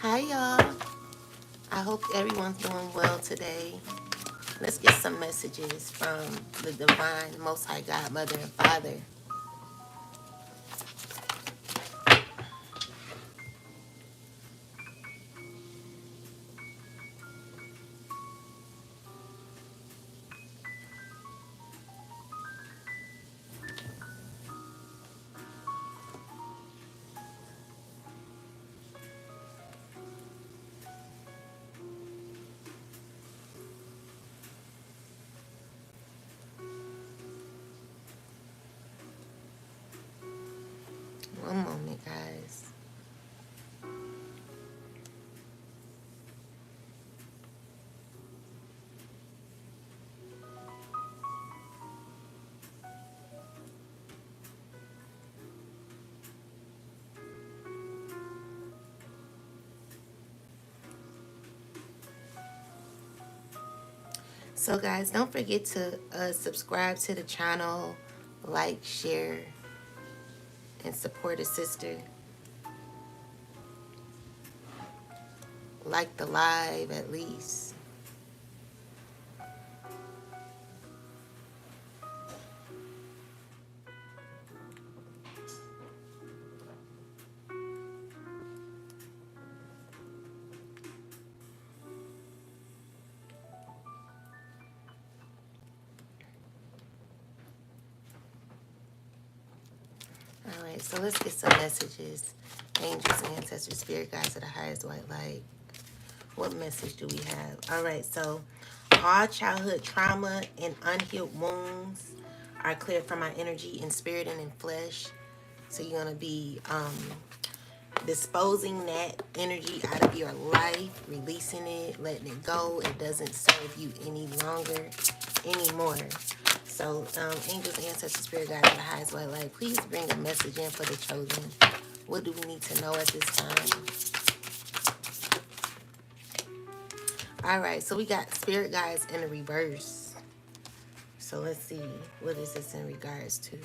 Hi, y'all. I hope everyone's doing well today. Let's get some messages from the Divine Most High God, Mother, and Father. One moment, guys. So, guys, don't forget to subscribe to the channel, like, share, and support a sister. Like the live at least. All right, so let's get some messages. Angels, ancestors, spirit guides of the highest white light. What message do we have? All right, so all childhood trauma and unhealed wounds are cleared from our energy in spirit and in flesh. So you're going to be disposing that energy out of your life, releasing it, letting it go. It doesn't serve you any longer, anymore. So angels, ancestors, spirit guides of the highest white light, please bring a message in for the chosen. What do we need to know at this time? All right, so we got spirit guides in the reverse. So let's see, what is this in regards to?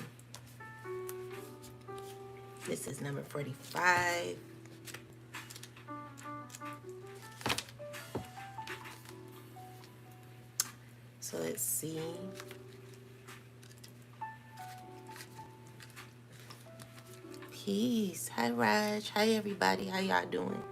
This is number 45. So let's see. Peace. Hi, Raj. Hi, everybody. How y'all doing?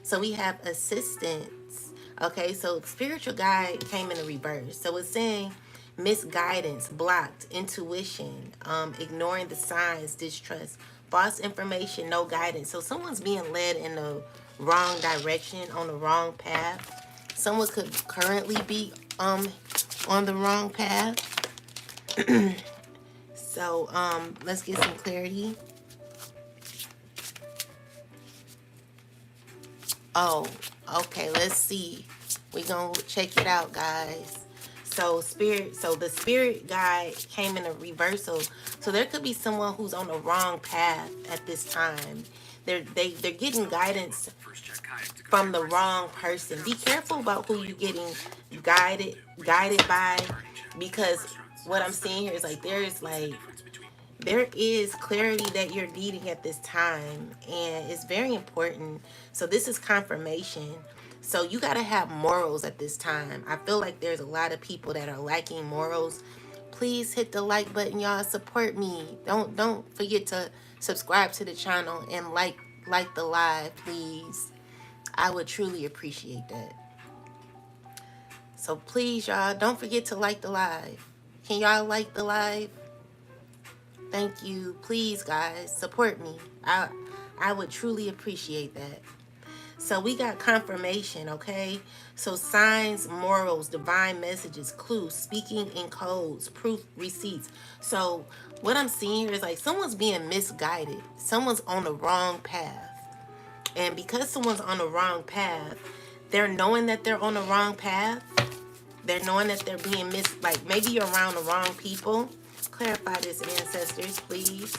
So we have assistance. Okay, so spiritual guide came in the reverse. So it's saying misguidance, blocked, intuition, ignoring the signs, distrust, false information, no guidance. So someone's being led in the wrong direction, on the wrong path. Someone could currently be on the wrong path. So let's get some clarity. Oh, okay, let's see. We're going to check it out, guys. So the spirit guide came in a reversal. So there could be someone who's on the wrong path at this time. They're getting guidance from the wrong person. Be careful about who you're getting guided by, because what I'm seeing here is there is clarity that you're needing at this time, and it's very important. So this is confirmation. So you got to have morals at this time. I feel like there's a lot of people that are lacking morals. Please hit the like button, y'all. Support me. Don't forget to subscribe to the channel and like the live, please. I would truly appreciate that. So please, y'all, don't forget to like the live. Can y'all like the live? Thank you. Please, guys, support me. I would truly appreciate that. So we got confirmation, okay? So signs, morals, divine messages, clues, speaking in codes, proof, receipts. So what I'm seeing here is like someone's being misguided. Someone's on the wrong path. And because someone's on the wrong path, they're knowing that they're on the wrong path. They're knowing that they're being like maybe you're around the wrong people. Clarify this, ancestors, please.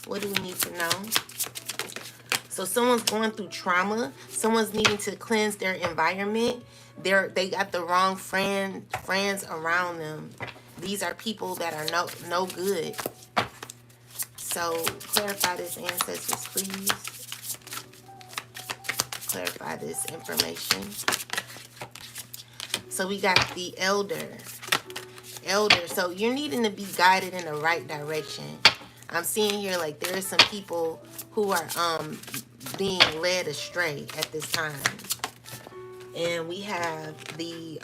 What do we need to know? So someone's going through trauma. Someone's needing to cleanse their environment. They got the wrong friends around them. These are people that are no good. So clarify this, ancestors, please. Clarify this information. So we got the elder. Elder. So you're needing to be guided in the right direction. I'm seeing here like there are some people who are being led astray at this time. And we have the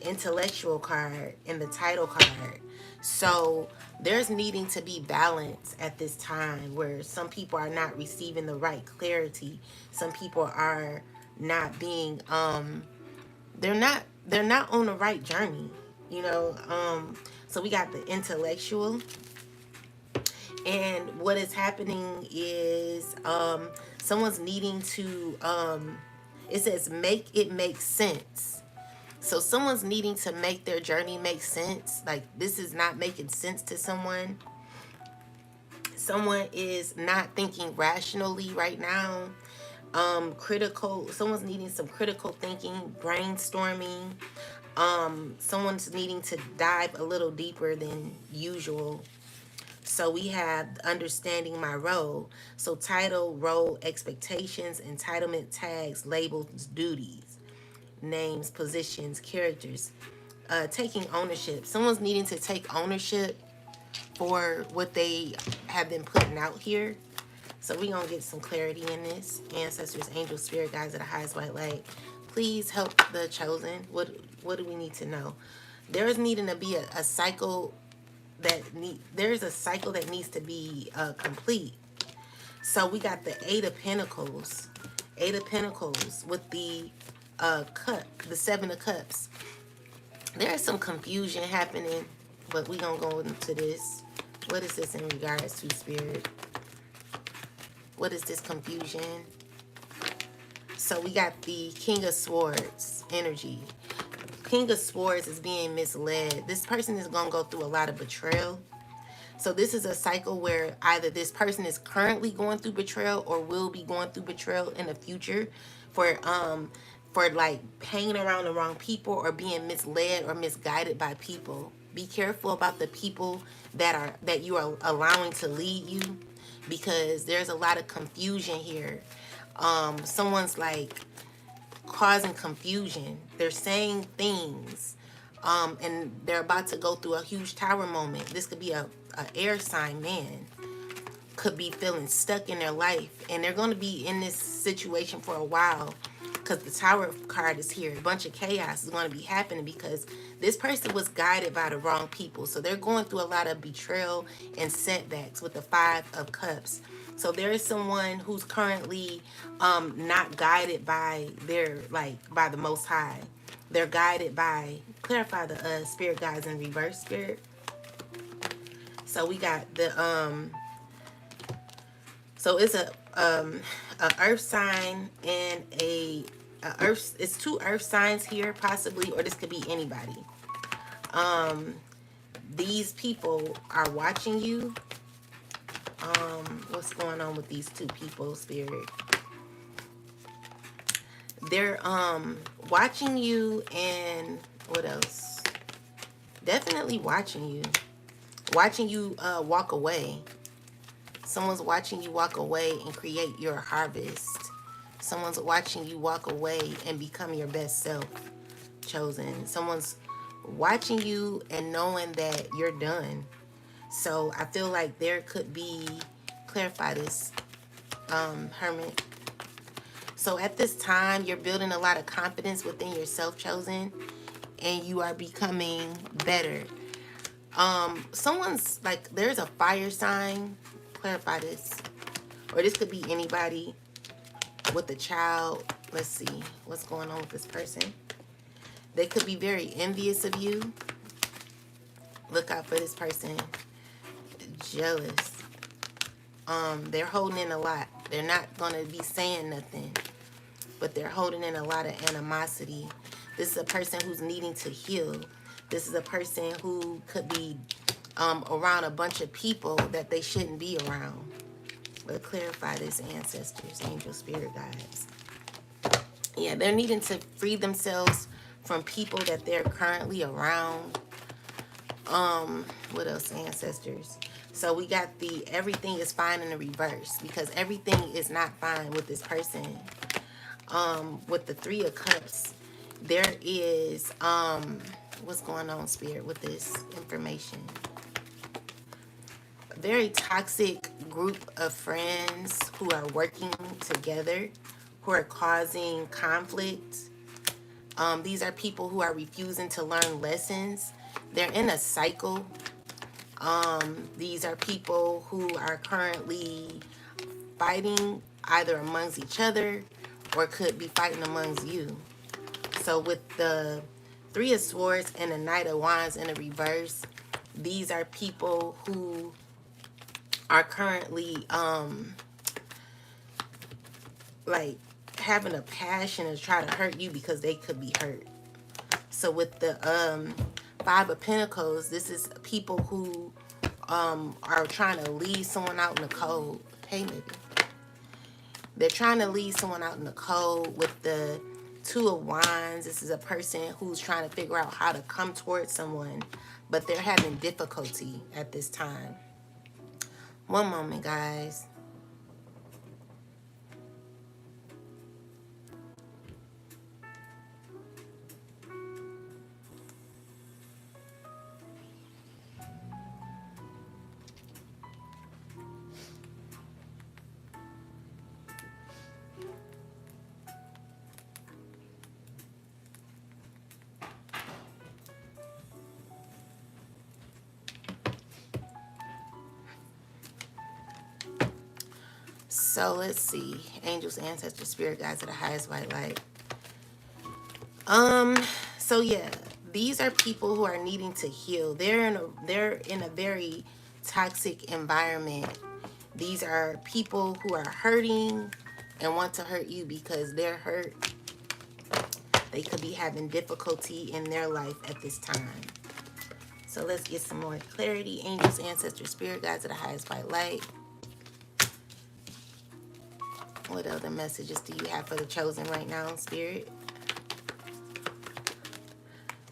intellectual card and the title card. So there's needing to be balance at this time where some people are not receiving the right clarity. Some people are not being they're not on the right journey, you know. So we got the intellectual, and what is happening is someone's needing to it says make it make sense. So someone's needing to make their journey make sense. Like this is not making sense to someone. Someone is not thinking rationally right now. Critical, someone's needing some critical thinking, brainstorming. Someone's needing to dive a little deeper than usual. So we have understanding my role. So title, role, expectations, entitlement, tags, labels, duties, names, positions, characters. Taking ownership. Someone's needing to take ownership for what they have been putting out here. So we're going to get some clarity in this. Ancestors, angels, spirit guides of the highest white light, please help the chosen. What do we need to know? There is needing to be a cycle there's a cycle that needs to be complete. So we got the Eight of Pentacles. Eight of Pentacles with the cup, the Seven of Cups. There is some confusion happening, but we're going to go into this. What is this in regards to, spirit? What is this confusion? So we got the King of Swords energy. King of Swords is being misled. This person is going to go through a lot of betrayal. So this is a cycle where either this person is currently going through betrayal or will be going through betrayal in the future for like hanging around the wrong people or being misled or misguided by people. Be careful about the people that you are allowing to lead you, because there's a lot of confusion here. Someone's like causing confusion. They're saying things and they're about to go through a huge tower moment. This could be a air sign man. Could be feeling stuck in their life, and they're going to be in this situation for a while because the Tower card is here. A bunch of chaos is going to be happening because this person was guided by the wrong people. So they're going through a lot of betrayal and setbacks with the Five of Cups. So there is someone who's currently not guided by by the Most High. They're guided by, clarify the spirit guides in reverse, spirit. So we got the so it's a earth sign and a earth. It's two earth signs here possibly, or this could be anybody. These people are watching you. What's going on with these two people, spirit? They're watching you, and what else? Definitely watching you. Watching you walk away. Someone's watching you walk away and create your harvest. Someone's watching you walk away and become your best self, chosen. Someone's watching you and knowing that you're done. So I feel like there could be, clarify this, Hermit. So at this time, you're building a lot of confidence within yourself, chosen, and you are becoming better. Someone's like, there's a fire sign, clarify this, or this could be anybody with a child. Let's see what's going on with this person. They could be very envious of you. Look out for this person. Jealous. They're holding in a lot. They're not going to be saying nothing, but they're holding in a lot of animosity. This is a person who's needing to heal. This is a person who could be around a bunch of people that they shouldn't be around. But clarify this, ancestors, angel, spirit guides. Yeah, they're needing to free themselves from people that they're currently around. What else, ancestors? So we got the everything is fine in the reverse, because everything is not fine with this person. With the Three of Cups, there is what's going on, Spirit, with this information? A very toxic group of friends who are working together, who are causing conflict. These are people who are refusing to learn lessons. They're in a cycle. These are people who are currently fighting either amongst each other or could be fighting amongst you. So with the Three of Swords and the Knight of Wands in the reverse, these are people who are currently like having a passion to try to hurt you because they could be hurt. So with the Five of Pentacles, this is people who are trying to leave someone out in the cold. Hey, maybe. They're trying to leave someone out in the cold. With the Two of Wands, this is a person who's trying to figure out how to come towards someone, but they're having difficulty at this time. One moment, guys. So let's see. Angels, ancestors, spirit guides of the highest white light. So yeah, these are people who are needing to heal. They're in a very toxic environment. These are people who are hurting and want to hurt you because they're hurt. They could be having difficulty in their life at this time. So let's get some more clarity. Angels, ancestors, spirit guides of the highest white light. What other messages do you have for the chosen right now, Spirit?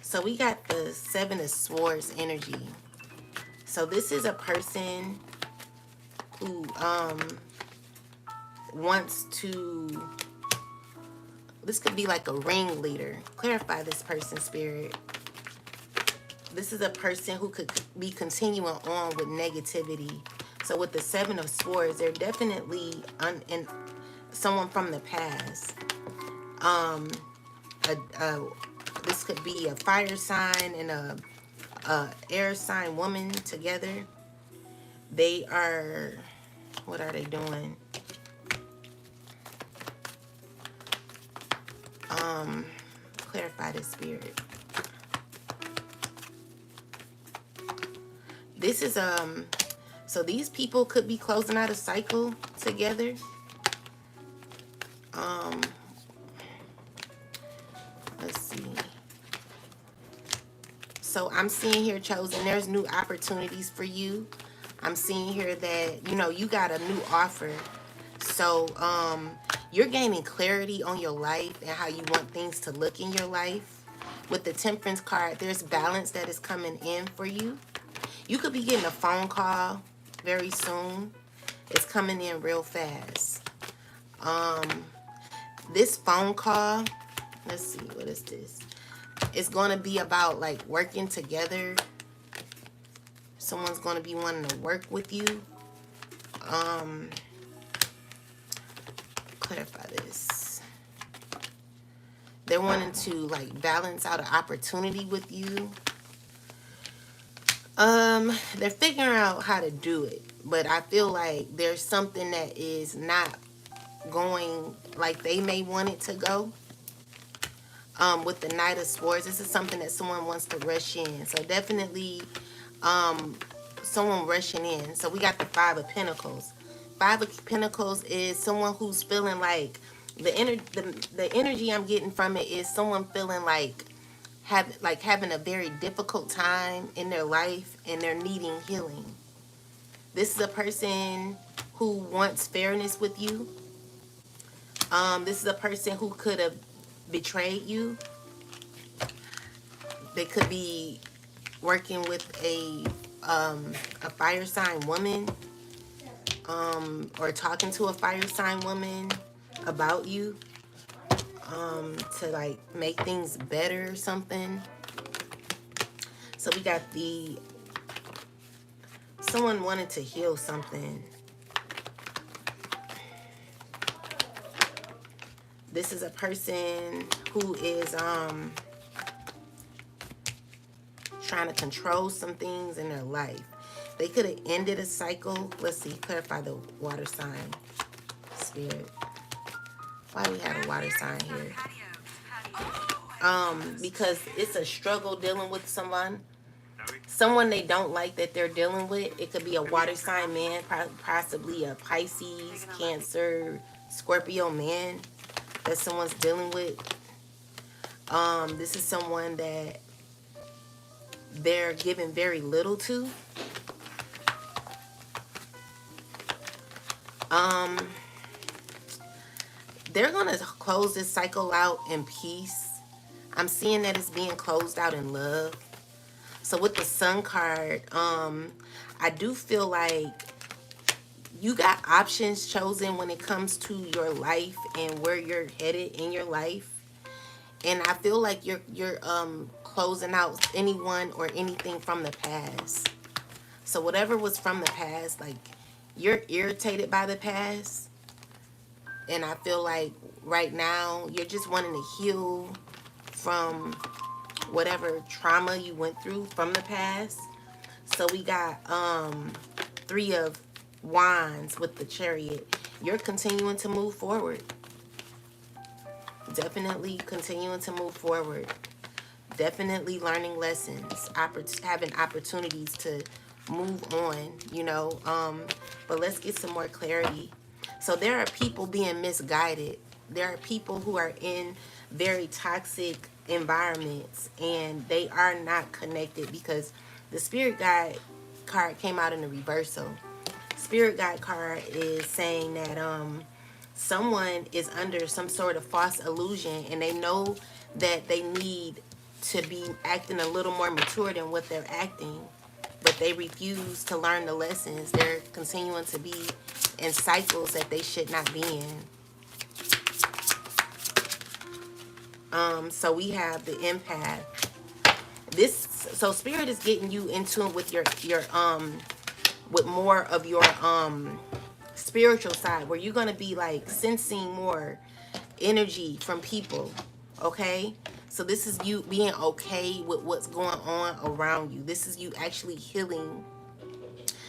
So we got the Seven of Swords energy. So this is a person who wants to, this could be like a ringleader. Clarify this person, Spirit. This is a person who could be continuing on with negativity. So with the Seven of Swords, they're definitely someone from the past. This could be a fire sign and a air sign woman together. They are, what are they doing? Clarify this, Spirit. This is so these people could be closing out a cycle together. Let's see. So I'm seeing here, chosen, there's new opportunities for you. I'm seeing here that, you know, you got a new offer. So you're gaining clarity on your life and how you want things to look in your life. With the Temperance card, there's balance that is coming in for you. You could be getting a phone call very soon. It's coming in real fast. This phone call, let's see, what is this? It's going to be about like working together. Someone's going to be wanting to work with you. Clarify this. They're wanting to like balance out an opportunity with you. They're figuring out how to do it, but I feel like there's something that is not going like they may want it to go. With the Knight of Swords, this is something that someone wants to rush in. So definitely someone rushing in. So we got the Five of Pentacles. Five of Pentacles is someone who's feeling like the energy I'm getting from it is someone feeling like having a very difficult time in their life and they're needing healing. This is a person who wants fairness with you. This is a person who could have betrayed you. They could be working with a fire sign woman, or talking to a fire sign woman about you. to like make things better or something. So we got the someone wanted to heal something. This is a person who is trying to control some things in their life. They could have ended a cycle. Let's see, clarify the water sign. Spirit. Why do we have a water sign here? Because it's a struggle dealing with someone they don't like that they're dealing with. It could be a water sign man, possibly a Pisces, Cancer, Scorpio man that someone's dealing with. This is someone that they're giving very little to. They're gonna close this cycle out in peace. I'm seeing that it's being closed out in love. So with the Sun card, I do feel like you got options chosen when it comes to your life and where you're headed in your life. And I feel like you're closing out anyone or anything from the past. So whatever was from the past, like you're irritated by the past. And I feel like right now you're just wanting to heal from whatever trauma you went through from the past. So we got 3 of Wands with the Chariot. You're continuing to move forward. Definitely continuing to move forward. Definitely learning lessons, having opportunities to move on, you know. But let's get some more clarity. So there are people being misguided. There are people who are in very toxic environments and they are not connected because the Spirit Guide card came out in the reversal. Spirit Guide card is saying that someone is under some sort of false illusion and they know that they need to be acting a little more mature than what they're acting, but they refuse to learn the lessons. They're continuing to be in cycles that they should not be in. So we have the empath. So Spirit is getting you in tune with your with more of your spiritual side, where you're gonna be like sensing more energy from people. Okay, so this is you being okay with what's going on around you. This is you actually healing.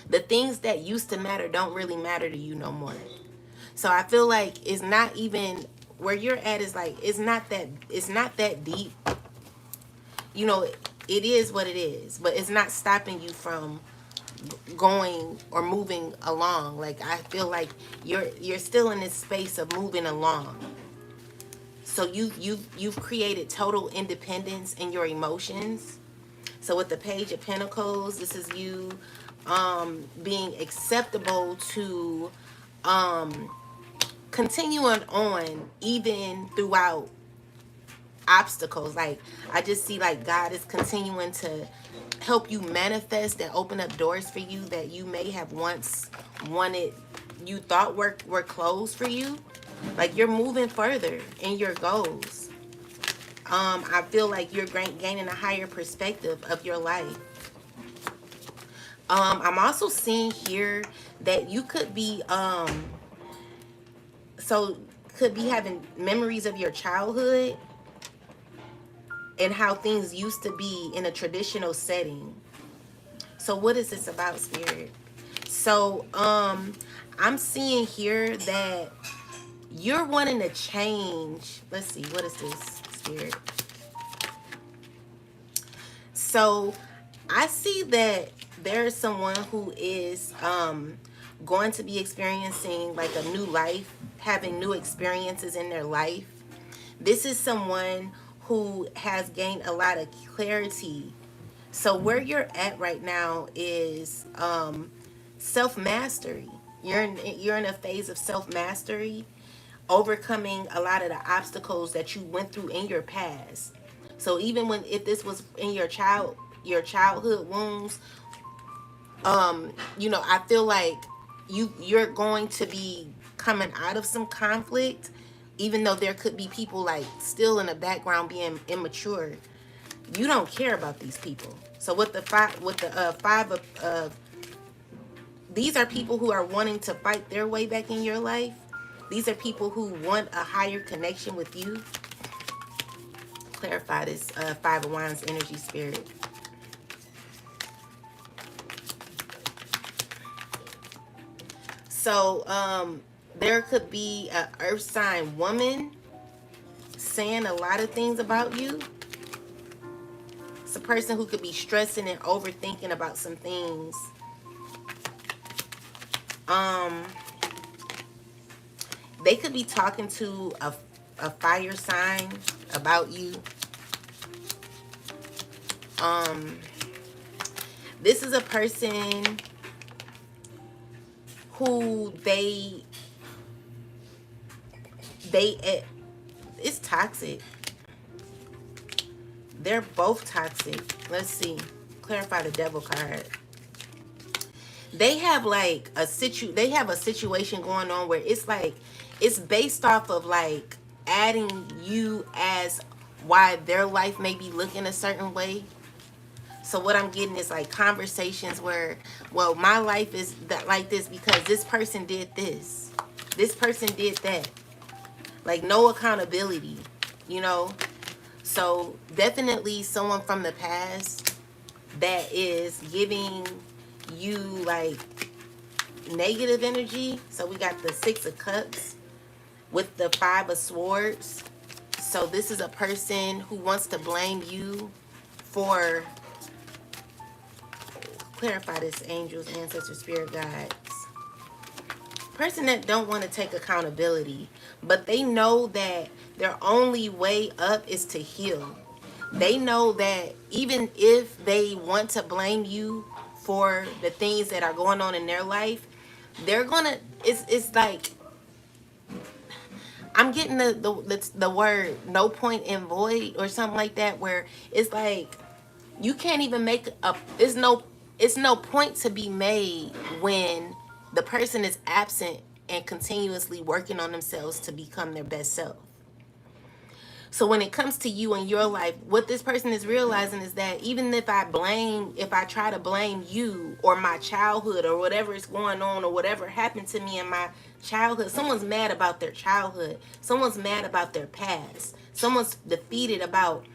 The things that used to matter don't really matter to you no more. So I feel like it's not even where you're at is like it's not that deep. You know, it is what it is, but it's not stopping you from going or moving along. Like I feel like you're still in this space of moving along. So you've created total independence in your emotions. So with the Page of Pentacles, this is you being acceptable to continuing on even throughout obstacles. Like I just see like God is continuing to help you manifest and open up doors for you that you may have once wanted, you thought were closed for you. Like you're moving further in your goals. I feel like you're gaining a higher perspective of your life. I'm also seeing here that you could be could be having memories of your childhood and how things used to be in a traditional setting. So what is this about, Spirit? So I'm seeing here that you're wanting to change. Let's see, what is this, Spirit? So I see that there is someone who is going to be experiencing like a new life, having new experiences in their life. This is someone who has gained a lot of clarity. So where you're at right now is self-mastery. You're in a phase of self-mastery, overcoming a lot of the obstacles that you went through in your past. So even if this was in your childhood wounds, you know, I feel like you're going to be coming out of some conflict even though there could be people like still in the background being immature, you don't care about these people. So with the five of these are people who are wanting to fight their way back in your life. These are people who want a higher connection with you. Clarify this Five of Wands energy, Spirit. So there could be an earth sign woman saying a lot of things about you. It's a person who could be stressing and overthinking about some things. They could be talking to a fire sign about you. This is a person who it's toxic. They're both toxic. Let's see. Clarify the devil card. They have like a situation going on where it's like it's based off of like adding you as why their life may be looking a certain way. So what I'm getting is like conversations where, well, my life is that like this because this person did this. This person did that. Like no accountability, you know? So definitely someone from the past that is giving you like negative energy. So we got the Six of Cups with the Five of Swords. So this is a person who wants to blame you for, clarify this, angels, ancestors, spirit guides. Person that don't want to take accountability, but they know that their only way up is to heal. They know that even if they want to blame you for the things that are going on in their life, they're gonna, it's like, I'm getting the word no point in void or something like that, where it's like you can't even make a, it's no point to be made when the person is absent and continuously working on themselves to become their best self. So when it comes to you and your life, what this person is realizing is that even if I try to blame you or my childhood or whatever is going on or whatever happened to me in my childhood, someone's mad about their childhood. Someone's mad about their past. Someone's defeated about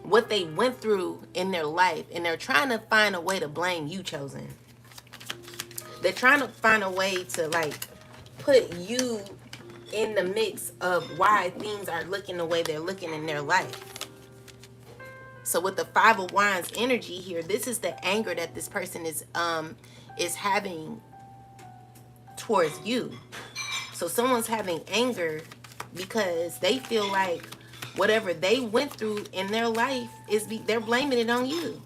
what they went through in their life, and they're trying to find a way to blame you, chosen. They're trying to find a way to like put you in the mix of why things are looking the way they're looking in their life. So with the Five of Wands energy here, this is the anger that this person is having towards you. So someone's having anger because they feel like whatever they went through in their life they're blaming it on you.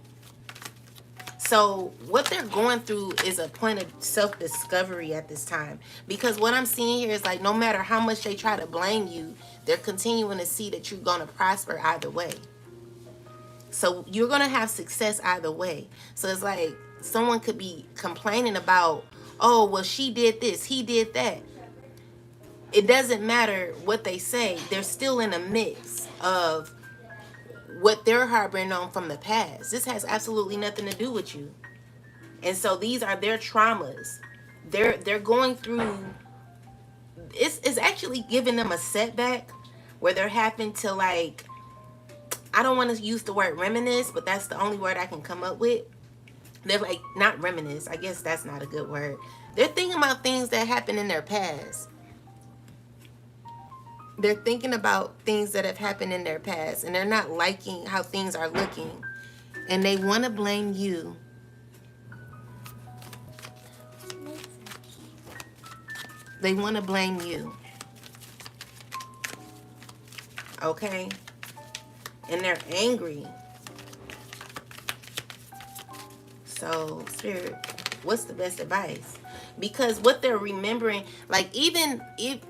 So what they're going through is a point of self-discovery at this time. Because what I'm seeing here is like no matter how much they try to blame you, they're continuing to see that you're going to prosper either way. So you're going to have success either way. So it's like someone could be complaining about, oh, well, she did this, he did that. It doesn't matter what they say. They're still in a mix of what they're harboring on from the past. This has absolutely nothing to do with you. And so these are their traumas. They're going through, it's actually giving them a setback where they're having to like, I don't want to use the word reminisce, but that's the only word I can come up with. They're like, not reminisce, I guess that's not a good word. They're thinking about things that happened in their past. They're thinking about things that have happened in their past, and they're not liking how things are looking, and they want to blame you. They want to blame you. Okay? And they're angry. So, Spirit, what's the best advice? Because what they're remembering, like even if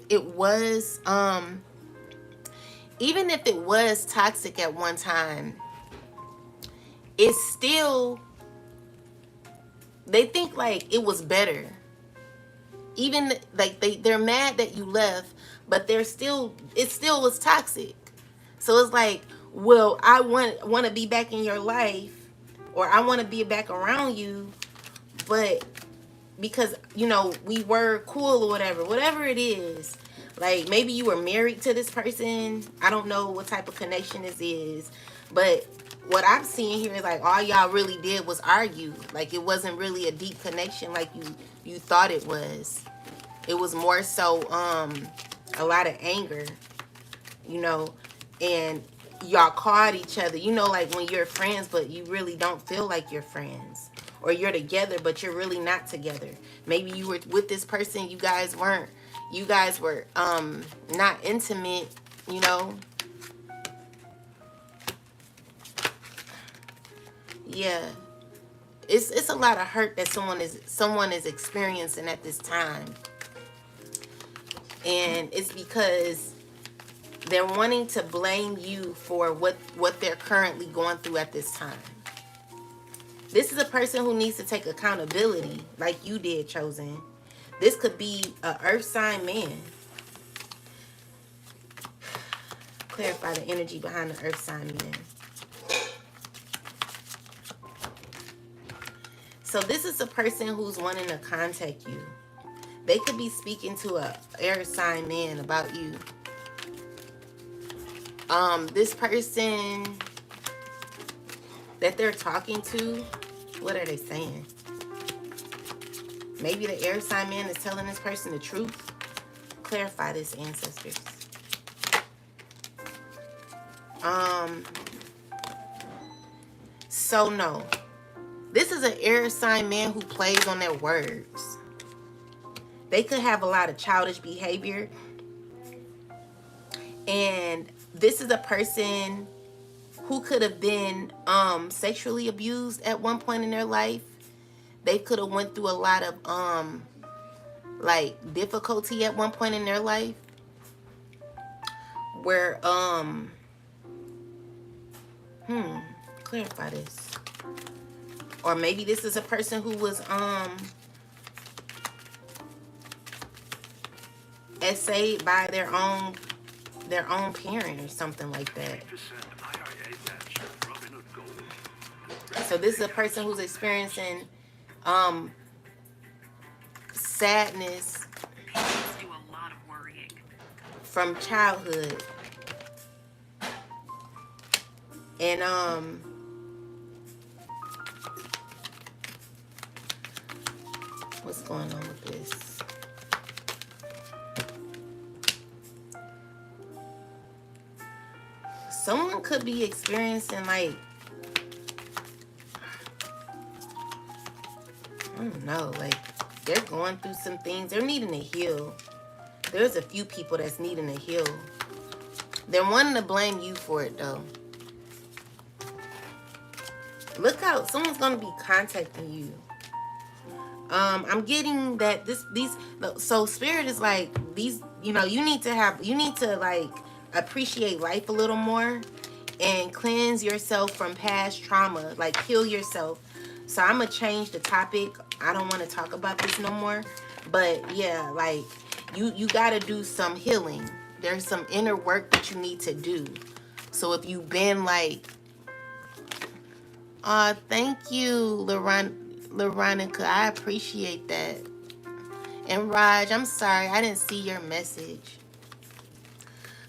it was toxic at one time, it's still, they think like it was better. Even like they're mad that you left, but it still was toxic. So it's like, well, I want to be back in your life, or I want to be back around you, but because we were cool or whatever it is. Like maybe you were married to this person. I don't know what type of connection this is, but what I'm seeing here is like all y'all really did was argue. Like it wasn't really a deep connection like you thought it was. It was more so a lot of anger, you know, and y'all called each other, like when you're friends but you really don't feel like you're friends, or you're together but you're really not together. Maybe you were with this person, you guys were not intimate, you know. Yeah, it's a lot of hurt that someone is experiencing at this time, and it's because they're wanting to blame you for what they're currently going through at this time. This is a person who needs to take accountability like you did, Chosen. This could be a earth sign man. Clarify the energy behind the earth sign man. So this is a person who's wanting to contact you. They could be speaking to a air sign man about you. This person that they're talking to, what are they saying? Maybe the air sign man is telling this person the truth. Clarify this, ancestors. So no. This is an air sign man who plays on their words. They could have a lot of childish behavior. And this is a person who could have been sexually abused at one point in their life. They could have went through a lot of like difficulty at one point in their life, where clarify this. Or maybe this is a person who was essayed by their own parent or something like that. So this is a person who's experiencing sadness from childhood. And what's going on with this? Someone could be experiencing like, I don't know, like they're going through some things. They're needing to heal. There's a few people that's needing to heal. They're wanting to blame you for it though. Look out, someone's gonna be contacting you. I'm getting that so spirit is like these, you need to like appreciate life a little more and cleanse yourself from past trauma, like heal yourself. So I'm gonna change the topic. I don't want to talk about this no more, but yeah, like you gotta do some healing. There's some inner work that you need to do. So if you've been like, thank you, Laronica, I appreciate that. And Raj, I'm sorry, I didn't see your message.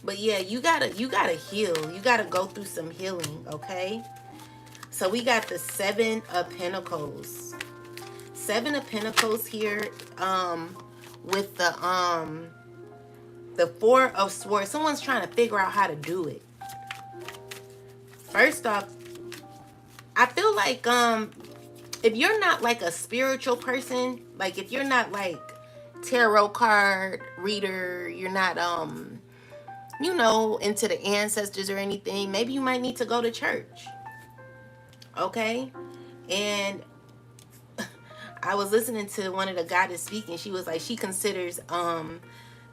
But yeah, you gotta heal. You gotta go through some healing, okay? So we got the 7 of Pentacles. 7 of Pentacles here, with the 4 of Swords. Someone's trying to figure out how to do it. First off, I feel like if you're not like a spiritual person, like if you're not like tarot card reader, you're not into the ancestors or anything, maybe you might need to go to church. Okay? And I was listening to one of the goddess speaking. She was like, she considers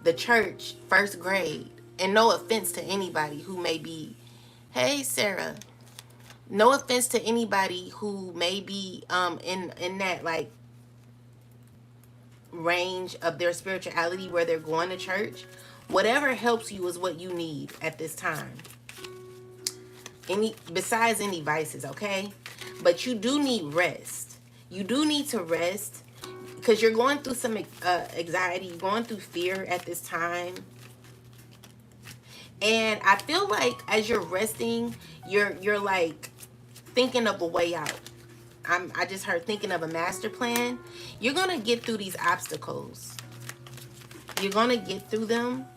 the church first grade. And no offense to anybody who may be, hey Sarah, no offense to anybody who may be in that like range of their spirituality where they're going to church. Whatever helps you is what you need at this time. Besides any vices, okay? But you do need rest. You do need to rest because you're going through some anxiety. You're going through fear at this time. And I feel like as you're resting, you're like thinking of a way out. I just heard thinking of a master plan. You're going to get through these obstacles. You're going to get through them.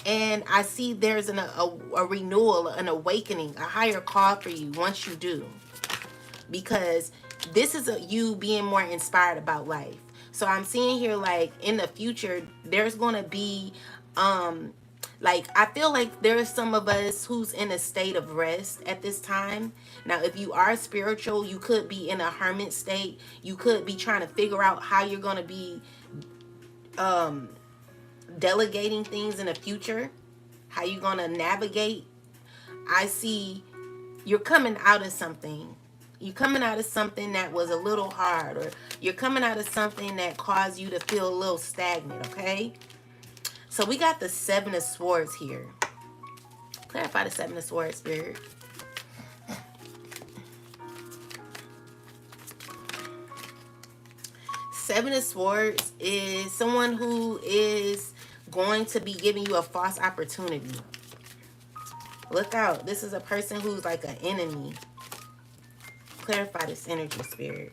And I see there's a renewal, an awakening, a higher call for you once you do. Because this is you being more inspired about life. So I'm seeing here, like, in the future, there's going to be, like, I feel like there's some of us who's in a state of rest at this time. Now, if you are spiritual, you could be in a hermit state. You could be trying to figure out how you're going to be delegating things in the future, how you're going to navigate. I see you're coming out of something. You're coming out of something that was a little hard, or you're coming out of something that caused you to feel a little stagnant, okay? So we got the Seven of Swords here. Clarify the Seven of Swords, Spirit. Seven of Swords is someone who is going to be giving you a false opportunity. Look out. This is a person who's like an enemy. Clarify this energy, Spirit.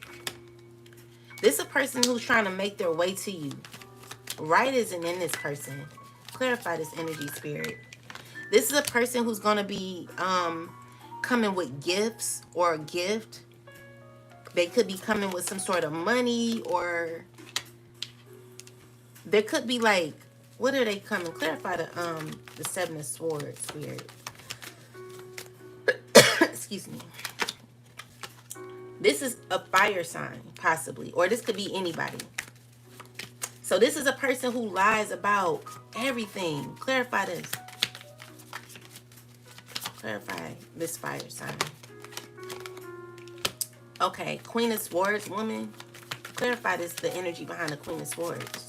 This is a person who's trying to make their way to you. Right isn't in this person. Clarify this energy, Spirit. This is a person who's going to be coming with gifts or a gift. They could be coming with some sort of money, or there could be like, what are they coming? Clarify the Seven of Swords, Spirit. Excuse me. This is a fire sign, possibly, or this could be anybody. So this is a person who lies about everything. Clarify this. Clarify this fire sign. Okay, Queen of Swords, woman. Clarify this, the energy behind the Queen of Swords.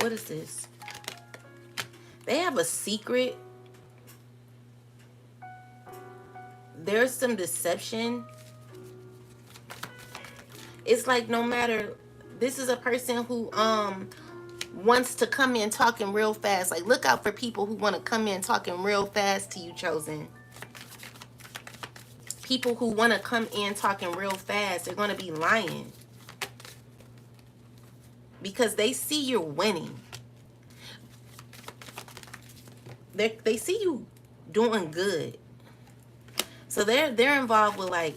What is this? They have a secret. There's some deception. It's like no matter, this is a person who wants to come in talking real fast. Like, look out for people who want to come in talking real fast to you, chosen. People who want to come in talking real fast, they're going to be lying. Because they see you're winning. They see you doing good. So they're involved with like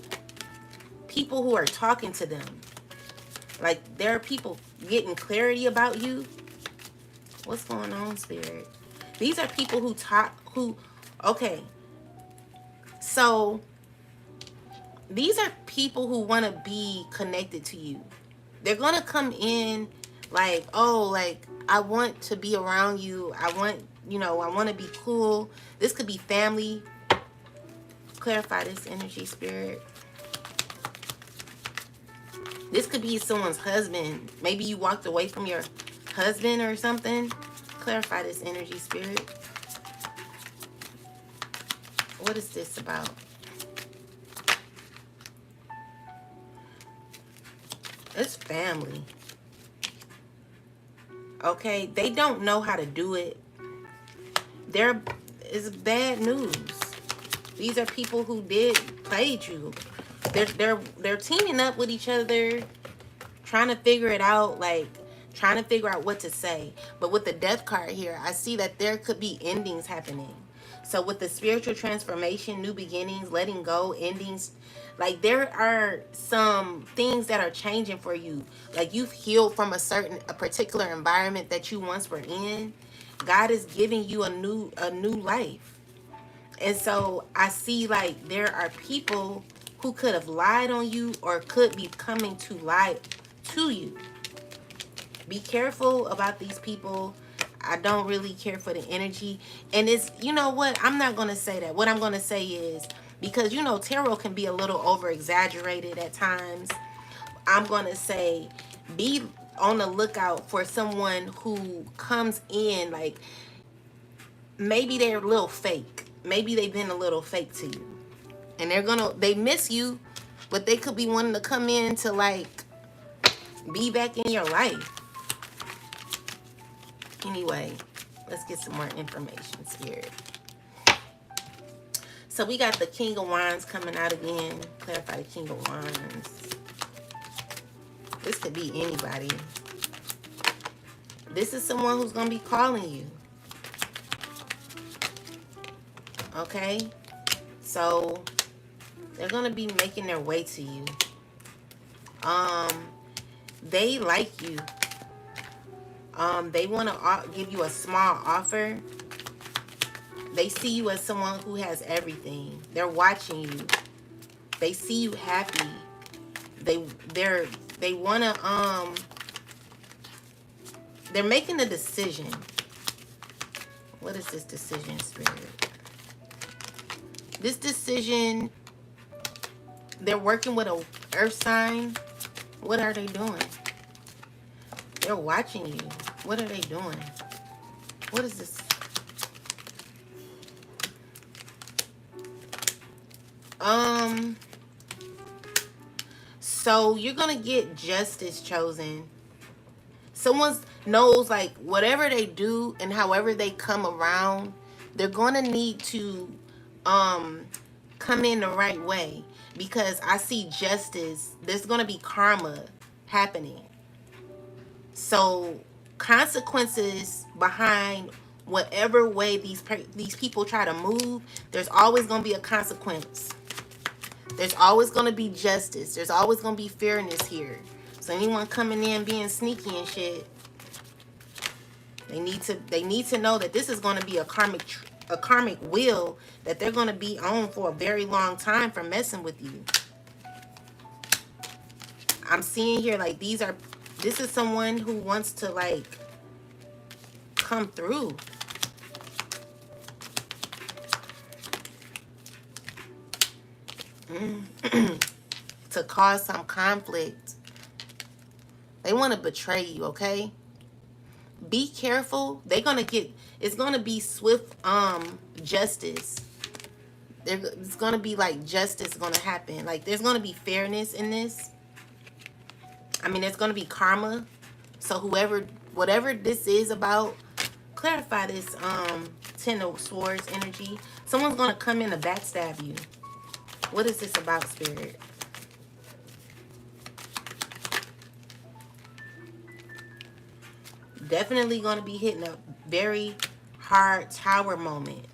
people who are talking to them. Like there are people getting clarity about you. What's going on, Spirit? These are people okay. So these are people who want to be connected to you. They're going to come in like, oh, like, I want to be around you. I want to be cool. This could be family. Clarify this energy, Spirit. This could be someone's husband. Maybe you walked away from your husband or something. Clarify this energy, Spirit. What is this about? It's family. Okay, they don't know how to do it. It's bad news. These are people who played you. They're teaming up with each other, trying to figure it out, like trying to figure out what to say. But with the Death card here, I see that there could be endings happening. So with the spiritual transformation, new beginnings, letting go, endings, like there are some things that are changing for you. Like you've healed from a particular environment that you once were in. God is giving you a new life. And so I see like there are people who could have lied on you or could be coming to lie to you. Be careful about these people. I don't really care for the energy. And it's, you know what? I'm not going to say that. What I'm going to say is, because, you know, tarot can be a little over exaggerated at times. I'm going to say, be on the lookout for someone who comes in, like, maybe they're a little fake. Maybe they've been a little fake to you. And they miss you, but they could be wanting to come in to, like, be back in your life. Anyway, let's get some more information, Spirit. So we got the King of Wands coming out again. Clarify the King of Wands. This could be anybody. This is someone who's going to be calling you. Okay? So they're going to be making their way to you. They like you. They want to give you a small offer. They see you as someone who has everything. They're watching you. They see you happy. They want to they're making a decision. What is this decision, Spirit? This decision, they're working with a earth sign. What are they doing? They're watching you. What are they doing? What is this? So you're gonna get justice chosen. Someone knows, like, whatever they do and however they come around, they're gonna need to come in the right way, because I see justice. There's gonna be karma happening. So consequences behind whatever way these people try to move, there's always going to be a consequence. There's always going to be justice. There's always going to be fairness here. So anyone coming in being sneaky and shit, they need to know that this is going to be a karmic wheel that they're going to be on for a very long time for messing with you. I'm seeing here, like, this is someone who wants to, like, come through. To cause some conflict. They want to betray you, okay? Be careful. It's going to be swift justice. It's going to be, like, justice going to happen. Like, there's going to be fairness in this. I mean, there's going to be karma. So whatever this is about, clarify this Ten of Swords energy. Someone's going to come in to backstab you. What is this about, Spirit? Definitely going to be hitting a very hard tower moment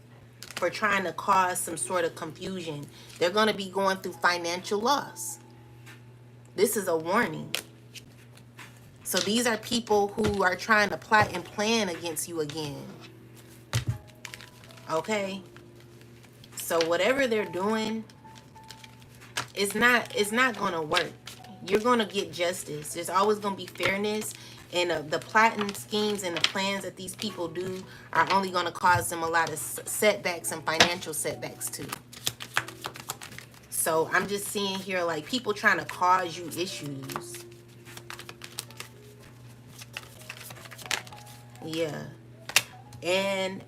for trying to cause some sort of confusion. They're going to be going through financial loss. This is a warning. So these are people who are trying to plot and plan against you again. Okay? So whatever they're doing, it's not going to work. You're going to get justice. There's always going to be fairness. And the plotting schemes and the plans that these people do are only going to cause them a lot of setbacks and financial setbacks too. So I'm just seeing here, like, people trying to cause you issues. Yeah. And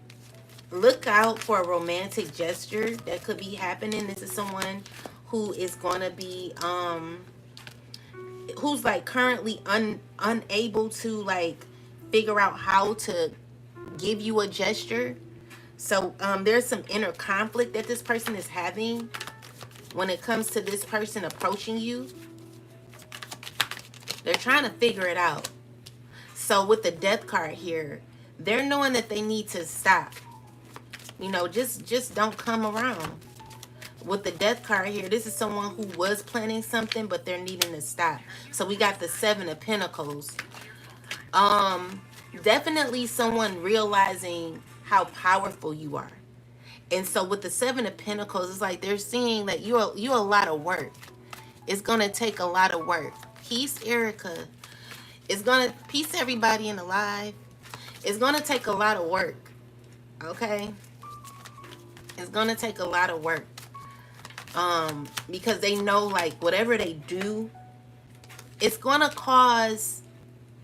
look out for a romantic gesture that could be happening. This is someone who is going to be who's, like, currently unable to, like, figure out how to give you a gesture. So there's some inner conflict that this person is having when it comes to this person approaching you. They're trying to figure it out. So with the Death card here, they're knowing that they need to stop. You know, just don't come around. With the Death card here, this is someone who was planning something, but they're needing to stop. So we got the Seven of Pentacles. Definitely someone realizing how powerful you are. And so with the Seven of Pentacles, it's like they're seeing that you're a lot of work. It's going to take a lot of work. Peace, Erica. It's going to, peace everybody in the live. It's going to take a lot of work. Okay? It's going to take a lot of work. Because they know, like, whatever they do, it's going to cause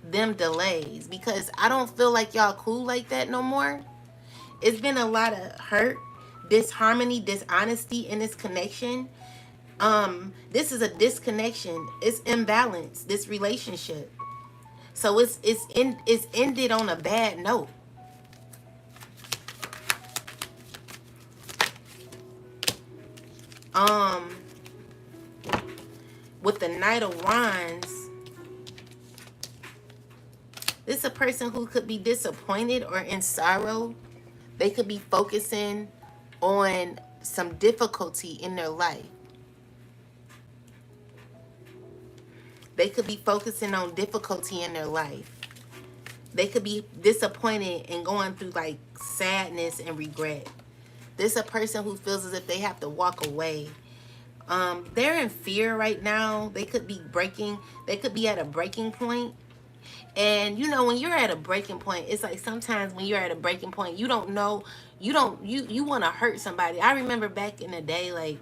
them delays. Because I don't feel like y'all cool like that no more. It's been a lot of hurt, disharmony, dishonesty in this connection. This is a disconnection. It's imbalance, this relationship. So it's ended on a bad note. With the Knight of Wands, this is a person who could be disappointed or in sorrow. They could be focusing on some difficulty in their life. They could be focusing on difficulty in their life. They could be disappointed and going through like sadness and regret. This is a person who feels as if they have to walk away. They're in fear right now. They could be at a breaking point. And you know, when you're at a breaking point, it's like sometimes when you're at a breaking point, you don't know, you want to hurt somebody. I remember back in the day, like,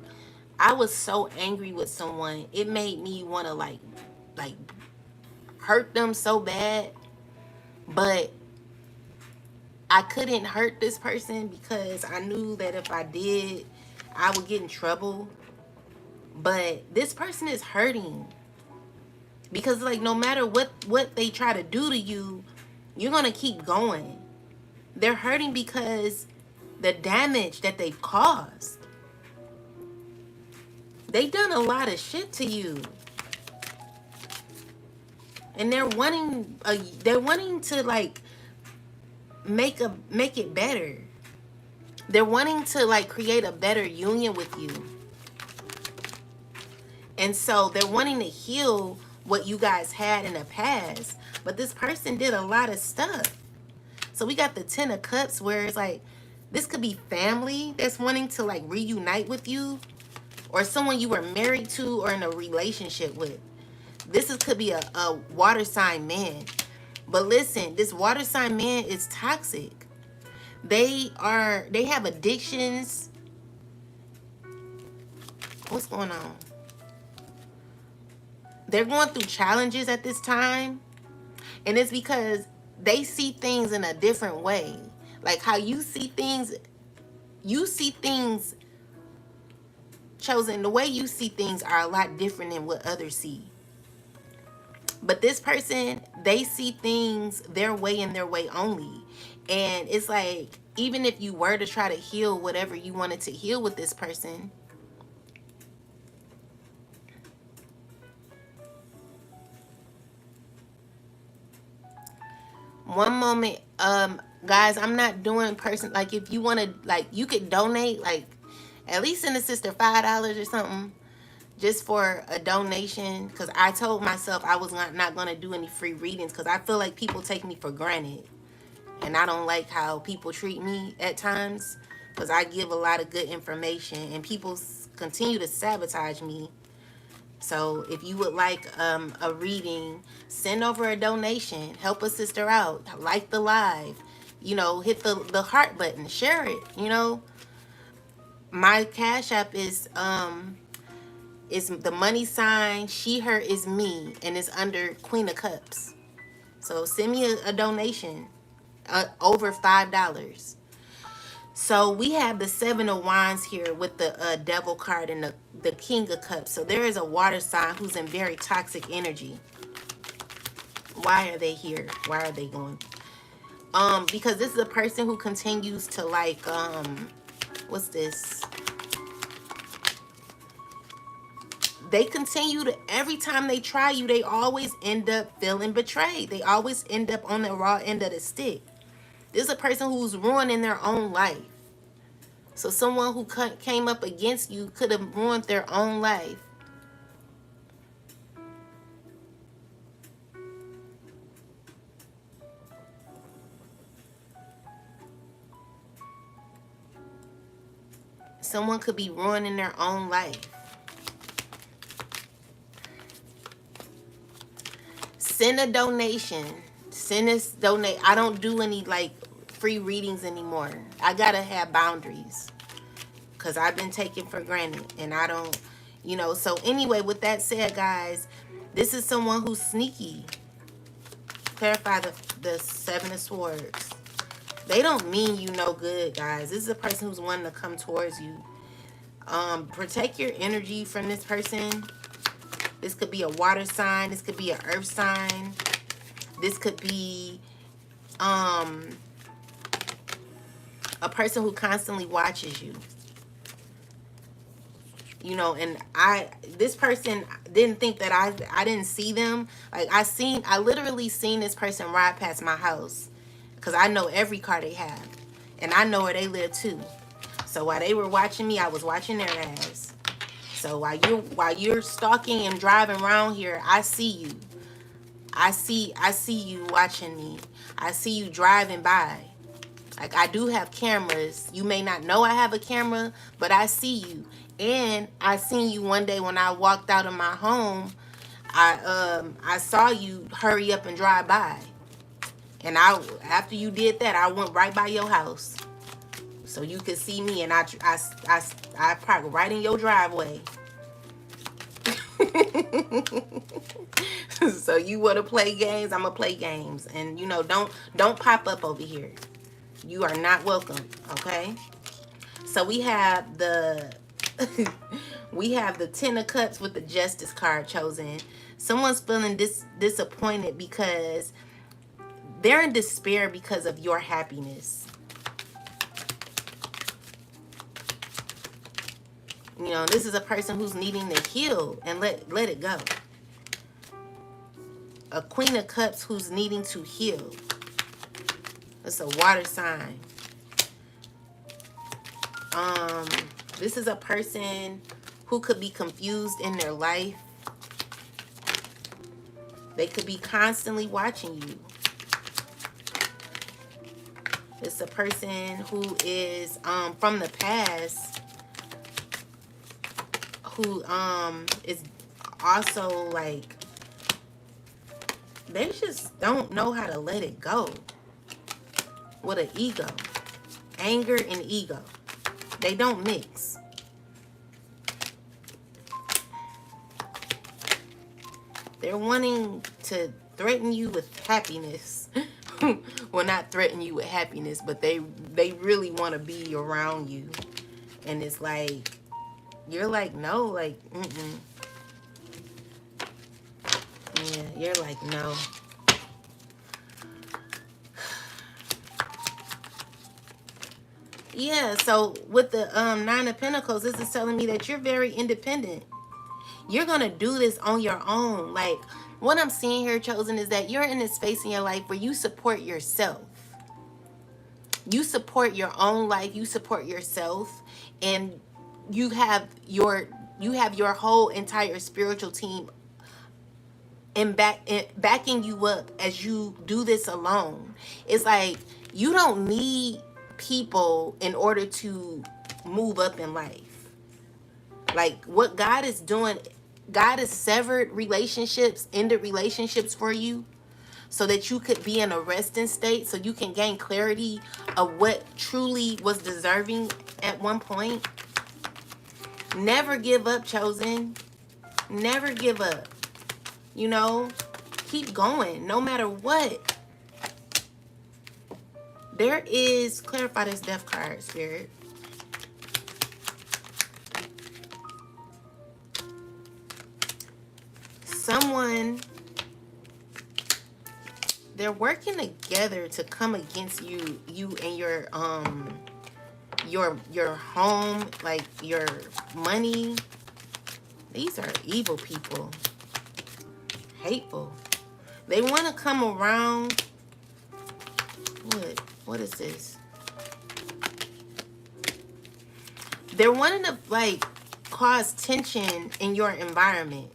I was so angry with someone. It made me want to like hurt them so bad. But I couldn't hurt this person because I knew that if I did, I would get in trouble. But this person is hurting. Because, like, no matter what they try to do to you, you're going to keep going. They're hurting because the damage that they've caused. They've done a lot of shit to you. And they're wanting to, like, make it better. They're wanting to, like, create a better union with you. And so they're wanting to heal what you guys had in the past. But this person did a lot of stuff. So we got the Ten of Cups, where it's like, this could be family that's wanting to, like, reunite with you. Or someone you were married to or in a relationship with. This could be a water sign man. But listen, this water sign man is toxic. They have addictions. What's going on? They're going through challenges at this time. And it's because they see things in a different way. Like how you see things, Chosen, the way you see things are a lot different than what others see. But this person, they see things their way and their way only. And it's like, even if you were to try to heal whatever you wanted to heal with this person, one moment, guys, I'm not doing person, like, if you want to, like, you could donate, like, at least send a sister $5 or something, just for a donation, because I told myself I was not going to do any free readings, because I feel like people take me for granted, and I don't like how people treat me at times, because I give a lot of good information, and people continue to sabotage me. So if you would like a reading, send over a donation, help a sister out, like the live, you know, hit the heart button, share it, you know. My Cash App is the money sign, she, her is me, and it's under Queen of Cups. So send me a donation over $5. So we have the Seven of Wands here with the Devil card and the King of Cups. So there is a water sign who's in very toxic energy. Why are they here? Why are they going? Because this is a person who continues to, like, what's this? They continue to, every time they try you, they always end up feeling betrayed. They always end up on the raw end of the stick. This is a person who's ruining their own life. So someone who came up against you could have ruined their own life. Someone could be ruining their own life. Send a donation. Send us, donate. I don't do any like free readings anymore. I gotta have boundaries because I've been taken for granted, and I don't, So anyway, with that said, guys, this is someone who's sneaky. Clarify the Seven of Swords. They don't mean you no good, guys. This is a person who's wanting to come towards you. Protect your energy from this person. This could be a water sign. This could be an earth sign. This could be a person who constantly watches you. And this person didn't think that I didn't see them. Like I literally seen this person ride past my house because I know every car they have, and I know where they live too. So while they were watching me, I was watching their ass. So while you're stalking and driving around here, I see you. I see you watching me. I see you driving by. Like, I do have cameras. You may not know I have a camera, but I see you. And I seen you one day when I walked out of my home. I saw you hurry up and drive by. And after you did that, I went right by your house. So you could see me, and I parked right in your driveway. So you want to play games? I'm gonna play games, and don't pop up over here. You are not welcome. Okay. So we have the we have the Ten of Cups with the Justice card chosen. Someone's feeling disappointed because they're in despair because of your happiness. This is a person who's needing to heal and let it go. A Queen of Cups who's needing to heal. It's a water sign. This is a person who could be confused in their life. They could be constantly watching you. It's a person who is from the past, who is also like, they just don't know how to let it go. With an ego. Anger and ego. They don't mix. They're wanting to threaten you with happiness. Well, not threaten you with happiness, but they really want to be around you. And it's like, you're like, no, like, yeah, you're like, no. Yeah, so with the Nine of Pentacles, this is telling me that you're very independent. You're going to do this on your own. Like, what I'm seeing here, Chosen, is that you're in this space in your life where you support yourself. You support your own life. You support yourself. And you have your whole entire spiritual team backing you up as you do this alone. It's like you don't need people in order to move up in life. Like what God is doing, God has severed relationships, ended relationships for you so that you could be in a resting state, so you can gain clarity of what truly was deserving at one point. Never give up, Chosen. Never give up. Keep going no matter what. There is, clarify this Death card, Spirit. Someone, they're working together to come against you and your home, like your money. These are evil people. Hateful. They want to come around. What is this? They're wanting to like cause tension in your environment.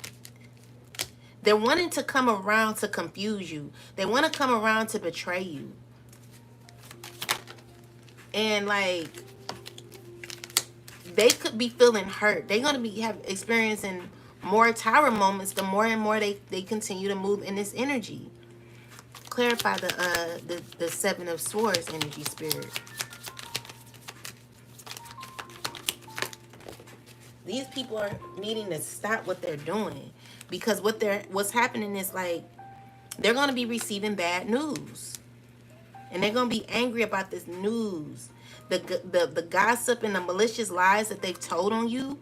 They're wanting to come around to confuse you. They want to come around to betray you. And like, they could be feeling hurt. They're going to be experiencing more tower moments the more and more they continue to move in this energy. Clarify the Seven of Swords energy, Spirit. These people are needing to stop what they're doing, because what's happening is like they're going to be receiving bad news, and they're going to be angry about this news. The gossip and the malicious lies that they've told on you,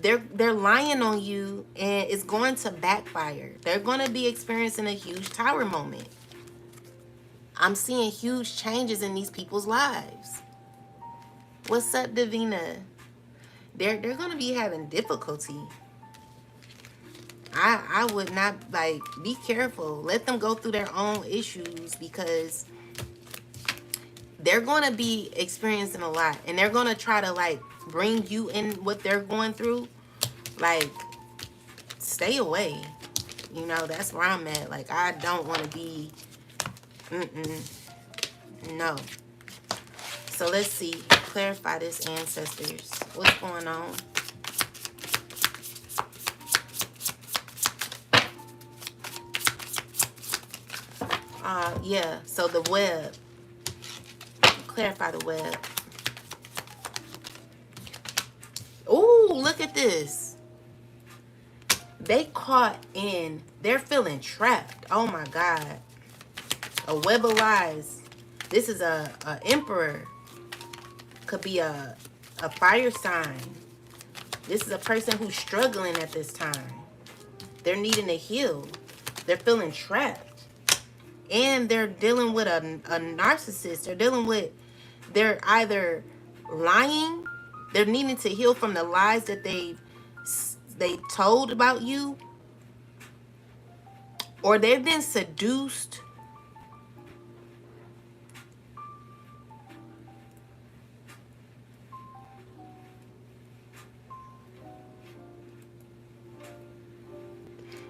they're lying on you, and it's going to backfire. They're going to be experiencing a huge tower moment. I'm seeing huge changes in these people's lives. What's up, Davina? They're going to be having difficulty. I would not, like, be careful. Let them go through their own issues, because they're going to be experiencing a lot, and they're going to try to, like, bring you in what they're going through. Like, stay away. You know, that's where I'm at. Like, I don't want to be, no. So let's see. Clarify this, ancestors. What's going on? Yeah. So the web. Clarify the web. Ooh, look at this. They caught in. They're feeling trapped. Oh my God. A web of lies. This is a emperor. Could be a fire sign. This is a person who's struggling at this time. They're needing to heal. They're feeling trapped. And they're dealing with a narcissist. They're either lying. They're needing to heal from the lies that they told about you. Or they've been seduced.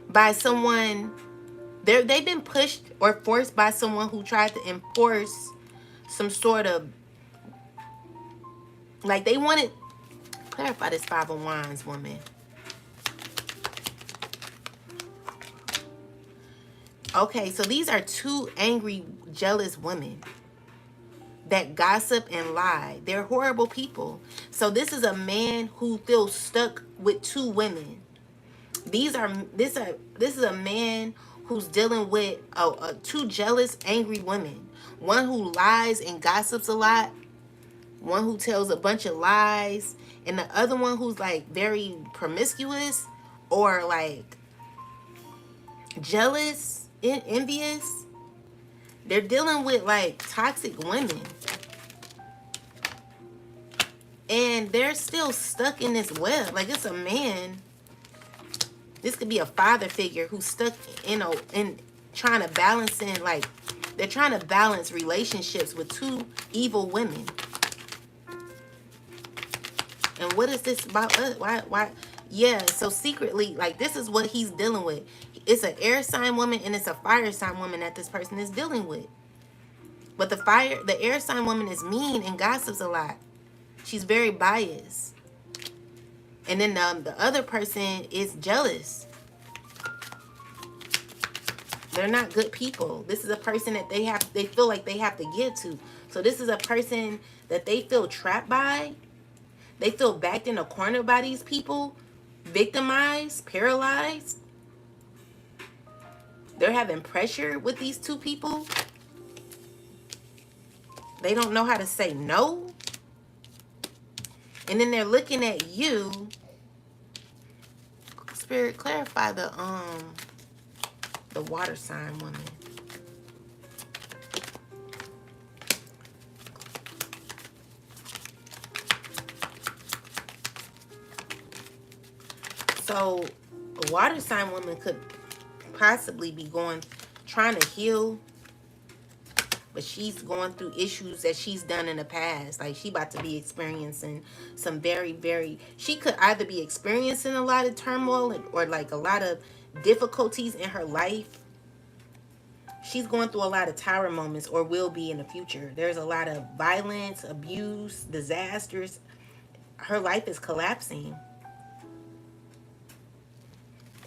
By someone. They've been pushed or forced by someone who tried to enforce some sort of, like, they wanted. Clarify this Five of Wands, woman. Okay, so these are two angry, jealous women that gossip and lie. They're horrible people. So this is a man who feels stuck with two women. This is a man who's dealing with two jealous, angry women. One who lies and gossips a lot. One who tells a bunch of lies. And the other one who's, like, very promiscuous or, like, jealous and envious. They're dealing with, like, toxic women. And they're still stuck in this web. Like, it's a man. This could be a father figure who's stuck in trying to balance in, like, they're trying to balance relationships with two evil women. And what is this about? Why? Yeah, so secretly, like, this is what he's dealing with. It's an air sign woman and it's a fire sign woman that this person is dealing with. But the air sign woman is mean and gossips a lot. She's very biased. And then the other person is jealous. They're not good people. This is a person that they feel like they have to give to. So this is a person that they feel trapped by. They feel backed in a corner by these people, victimized, paralyzed. They're having pressure with these two people. They don't know how to say no. And then they're looking at you. Spirit, clarify the water sign woman. So a water sign woman could possibly be trying to heal, but she's going through issues that she's done in the past. Like, she about to be experiencing some she could either be experiencing a lot of turmoil or, like, a lot of difficulties in her life. She's going through a lot of tower moments, or will be in the future. There's a lot of violence, abuse, disasters. Her life is collapsing.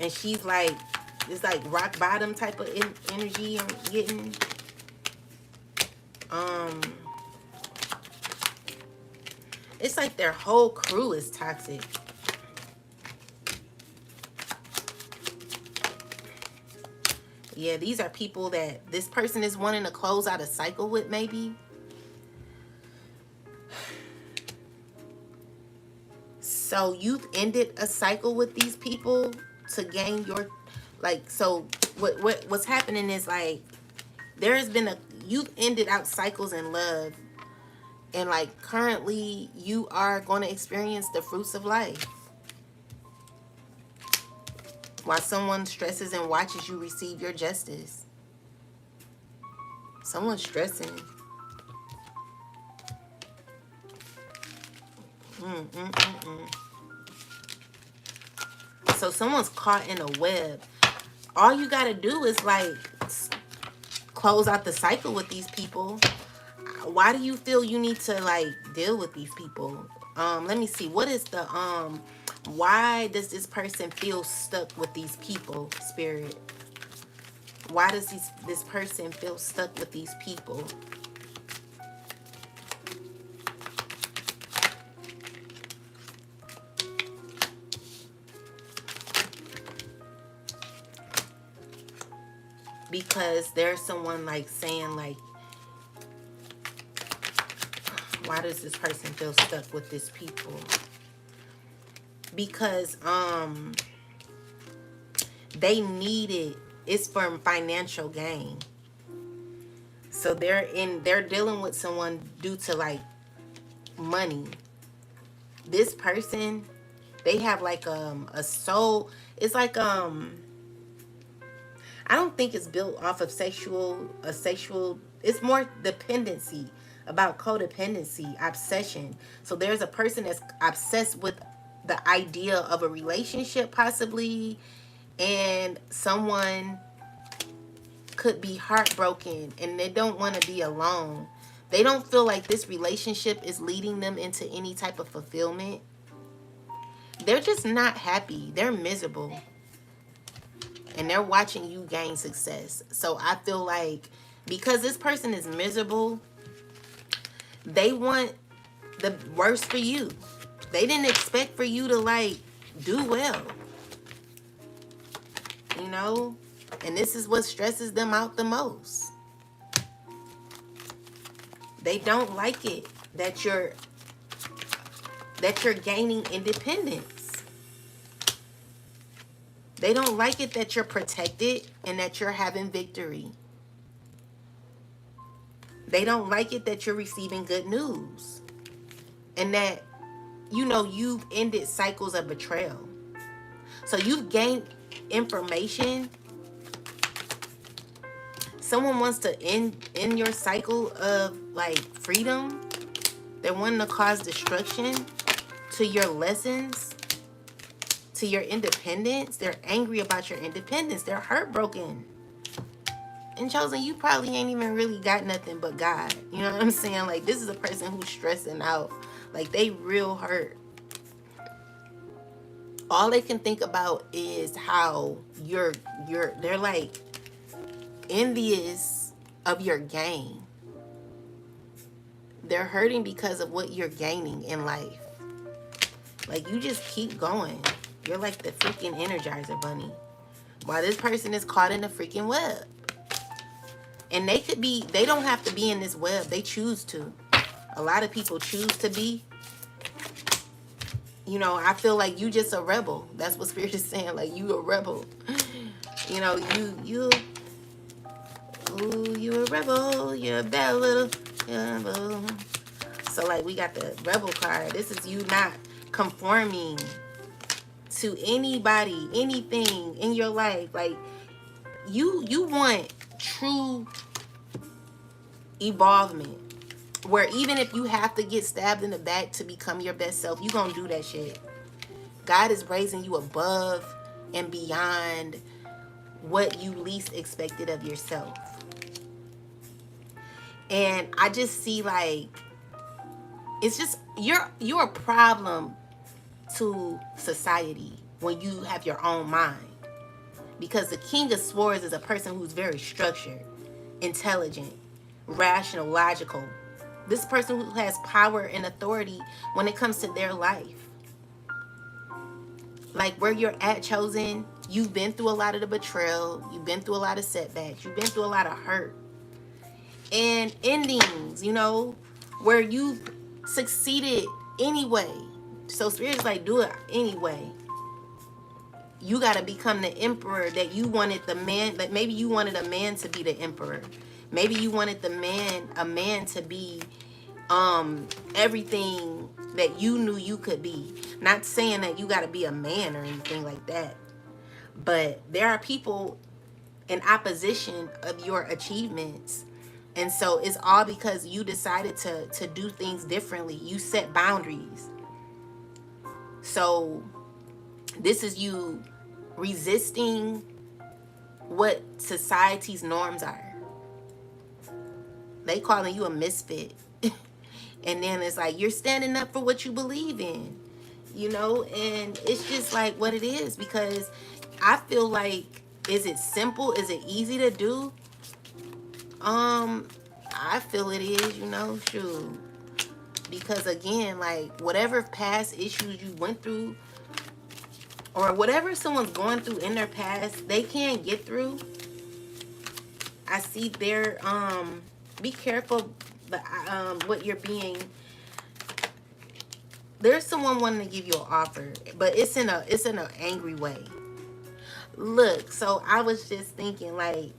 And she's, like, It's like rock bottom type of energy I'm getting. It's like their whole crew is toxic. Yeah, these are people that this person is wanting to close out a cycle with, maybe. So you've ended a cycle with these people to gain your, like, so what's happening is, like, there has been you've ended out cycles in love, and like currently you are going to experience the fruits of life while someone stresses and watches you receive your justice. Someone's stressing. So someone's caught in a web. All you got to do is like close out the cycle with these people. Why do you feel you need to like deal with these people? Let me see. What is the why does this person feel stuck with these people, Spirit? Why does this person feel stuck with these people? Because there's someone like saying like, why does this person feel stuck with these people? Because they need it. It's for financial gain. So they're dealing with someone due to like money. This person, they have like a soul. It's like I don't think it's built off of sexual. It's more dependency, about codependency, obsession. So there's a person that's obsessed with the idea of a relationship possibly, and someone could be heartbroken and they don't want to be alone. They don't feel like this relationship is leading them into any type of fulfillment. They're just not happy. They're miserable. And they're watching you gain success. So I feel like because this person is miserable, they want the worst for you. They didn't expect for you to like do well. You know? And this is what stresses them out the most. They don't like it that you're gaining independence. They don't like it that you're protected and that you're having victory. They don't like it that you're receiving good news. And that, you know, you've ended cycles of betrayal. So you've gained information. Someone wants to end your cycle of like freedom. They're wanting to cause destruction to your lessons, to your independence. They're angry about your independence. They're heartbroken. And Chosen, you probably ain't even really got nothing but God. You know what I'm saying? Like, this is a person who's stressing out. Like, they real hurt. All they can think about is how they're like envious of your gain. They're hurting because of what you're gaining in life. Like, you just keep going. You're like the freaking Energizer Bunny. While this person is caught in a freaking web. And they don't have to be in this web. They choose to. A lot of people choose to be. You know, I feel like you just a rebel. That's what Spirit is saying. Like, you a rebel. You know, you a rebel. You're a bad little rebel. So, like, we got the rebel card. This is you not conforming to anybody, anything in your life. Like, you want true evolvement, where even if you have to get stabbed in the back to become your best self, you gonna do that shit. God is raising you above and beyond what you least expected of yourself. And I just see like, it's just you're a problem to society when you have your own mind. Because the King of Swords is a person who's very structured, intelligent, rational, logical. This person who has power and authority when it comes to their life. Like where you're at, Chosen, you've been through a lot of the betrayal. You've been through a lot of setbacks. You've been through a lot of hurt. And endings, you know, where you succeeded anyway. So Spirit's like, do it anyway. You got to become the emperor that you wanted the man. Like maybe you wanted a man to be the emperor. Maybe you wanted a man to be everything that you knew you could be. Not saying that you got to be a man or anything like that. But there are people in opposition of your achievements. And so it's all because you decided to do things differently. You set boundaries. So this is you resisting what society's norms are. They calling you a misfit. And then it's like you're standing up for what you believe in, you know? And it's just like what it is, because I feel like, is it simple? Is it easy to do? I feel it is, you know, shoot. Because again, like whatever past issues you went through, or whatever someone's going through in their past, they can't get through. I see there, be careful what you're being. There's someone wanting to give you an offer, but it's in an angry way. Look, so I was just thinking, like,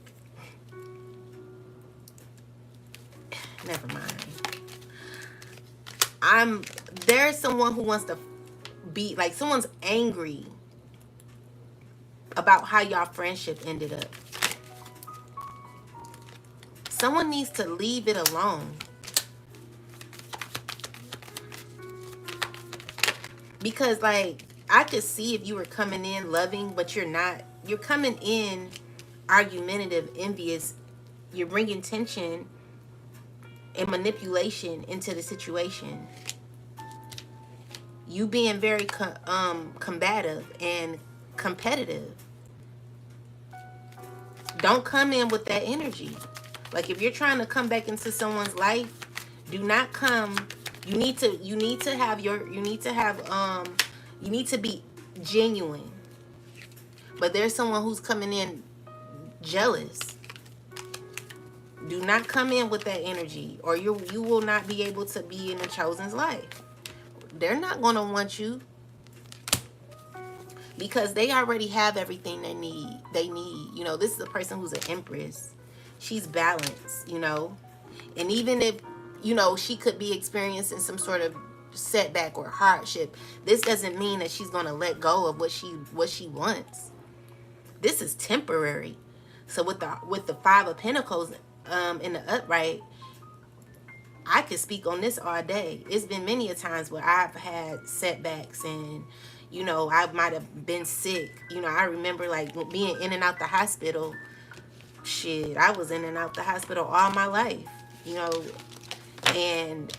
never mind. There's someone who wants to be like, someone's angry about how y'all friendship ended up. Someone needs to leave it alone. Because like, I could see if you were coming in loving, but you're not. You're coming in argumentative, envious. You're bringing tension and manipulation into the situation. You being very combative and competitive. Don't come in with that energy. Like if you're trying to come back into someone's life, do not come. You need to be genuine. But there's someone who's coming in jealous. Do not come in with that energy, or you will not be able to be in the chosen's life. They're not going to want you, because they already have everything they need. You know, this is a person who's an empress. She's balanced, you know. And even if, you know, she could be experiencing some sort of setback or hardship, this doesn't mean that she's going to let go of what she wants. This is temporary. So with the Five of Pentacles in the upright, I could speak on this all day. It's been many a times where I've had setbacks, and you know, I might have been sick. You know, I remember like being in and out the hospital. Shit, I was in and out the hospital all my life, you know, and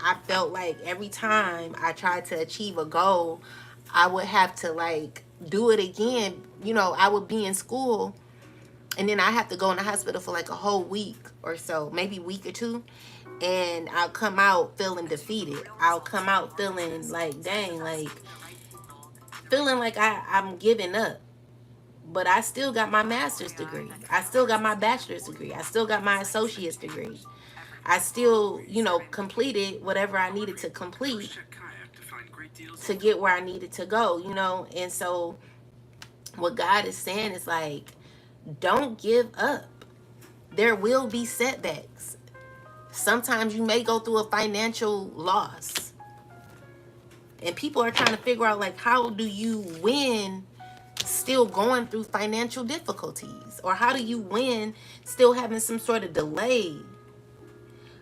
I felt like every time I tried to achieve a goal, I would have to like do it again. You know, I would be in school, and then I have to go in the hospital for like a whole week or so, maybe week or two. And I'll come out feeling defeated. I'll come out feeling like, dang, like feeling like I'm giving up. But I still got my master's degree. I still got my bachelor's degree. I still got my associate's degree. I still, you know, completed whatever I needed to complete to get where I needed to go, you know. And so what God is saying is like, don't give up. There will be setbacks. Sometimes you may go through a financial loss. And people are trying to figure out like, how do you win still going through financial difficulties? Or how do you win still having some sort of delay?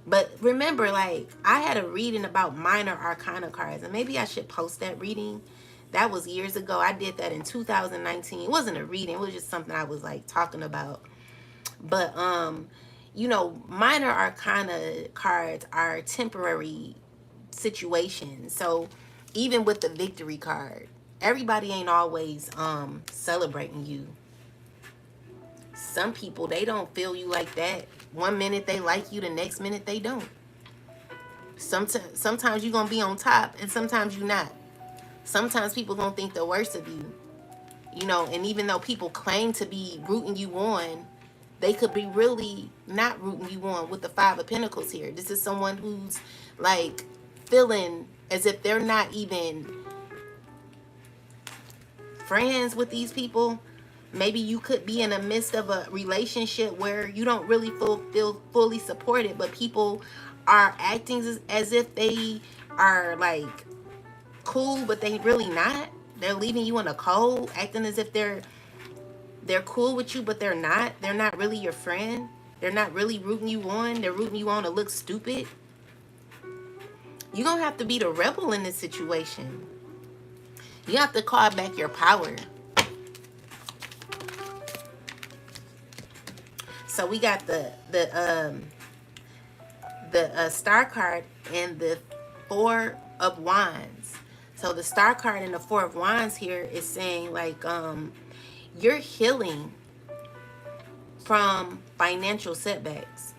But remember, like, I had a reading about minor arcana cards, and maybe I should post that reading. That was years ago. I did that in 2019. It wasn't a reading. It was just something I was like talking about. But you know, minor arcana cards are temporary situations. So even with the victory card, Everybody ain't always celebrating you. Some people, they don't feel you like that. One minute they like you, the next minute they don't. Sometimes you're gonna be on top and sometimes you're not. Sometimes people gonna think the worst of you. You know, and even though people claim to be rooting you on, they could be really not rooting you on with the Five of Pentacles here. This is someone who's like feeling as if they're not even friends with these people. Maybe you could be in the midst of a relationship where you don't really feel fully supported, but people are acting as if they are like cool, but they really not. They're leaving you in a cold, acting as if they're cool with you, but they're not. They're not really your friend. They're not really rooting you on. They're rooting you on to look stupid. You're going to have to be the rebel in this situation. You have to call back your power. So we got the Star card and the Four of Wands. So the Star card and the Four of Wands here is saying like you're healing from financial setbacks.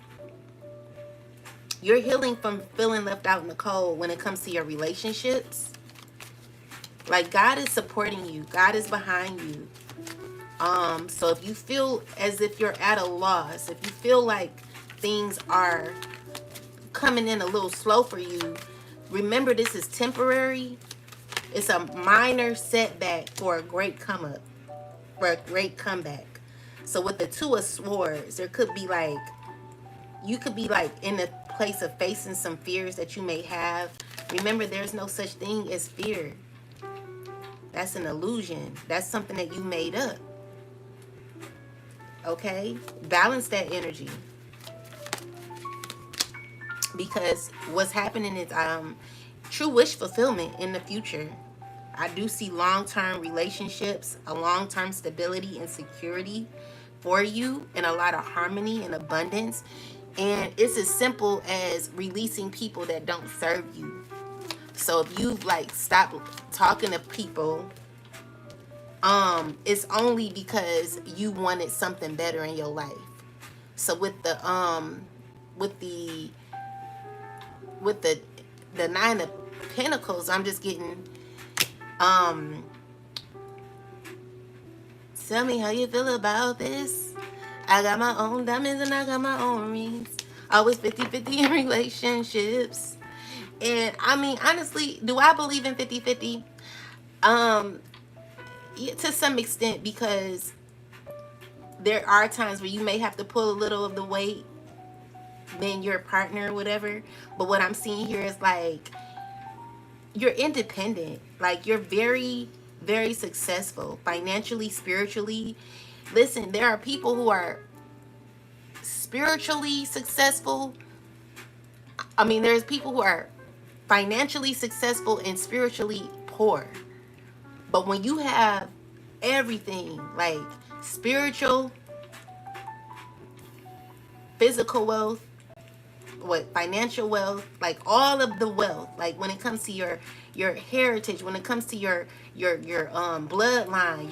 You're healing from feeling left out in the cold when it comes to your relationships. Like God is supporting you. God is behind you. So if you feel as if you're at a loss, if you feel like things are coming in a little slow for you, remember this is temporary. It's a minor setback for a great come up, for a great comeback. So with the Two of Swords, there could be like, you could be like in a place of facing some fears that you may have. Remember, there's no such thing as fear. That's an illusion. That's something that you made up. Okay? Balance that energy. Because what's happening is true wish fulfillment in the future. I do see long-term relationships, a long-term stability and security for you, and a lot of harmony and abundance. And it's as simple as releasing people that don't serve you. So if you've like stopped talking to people, it's only because you wanted something better in your life. So with the Nine of Pentacles, I'm just getting tell me how you feel about this. I got my own diamonds and I got my own rings. Always 50-50 in relationships. And I mean, honestly, do I believe in 50-50? Yeah, to some extent, because there are times where you may have to pull a little of the weight than your partner or whatever. But what I'm seeing here is like you're independent. Like you're very, very successful financially, spiritually. Listen, there are people who are spiritually successful. I mean, there's people who are financially successful and spiritually poor. But when you have everything, like spiritual, physical wealth, financial wealth, like all of the wealth, like when it comes to your heritage, when it comes to your bloodline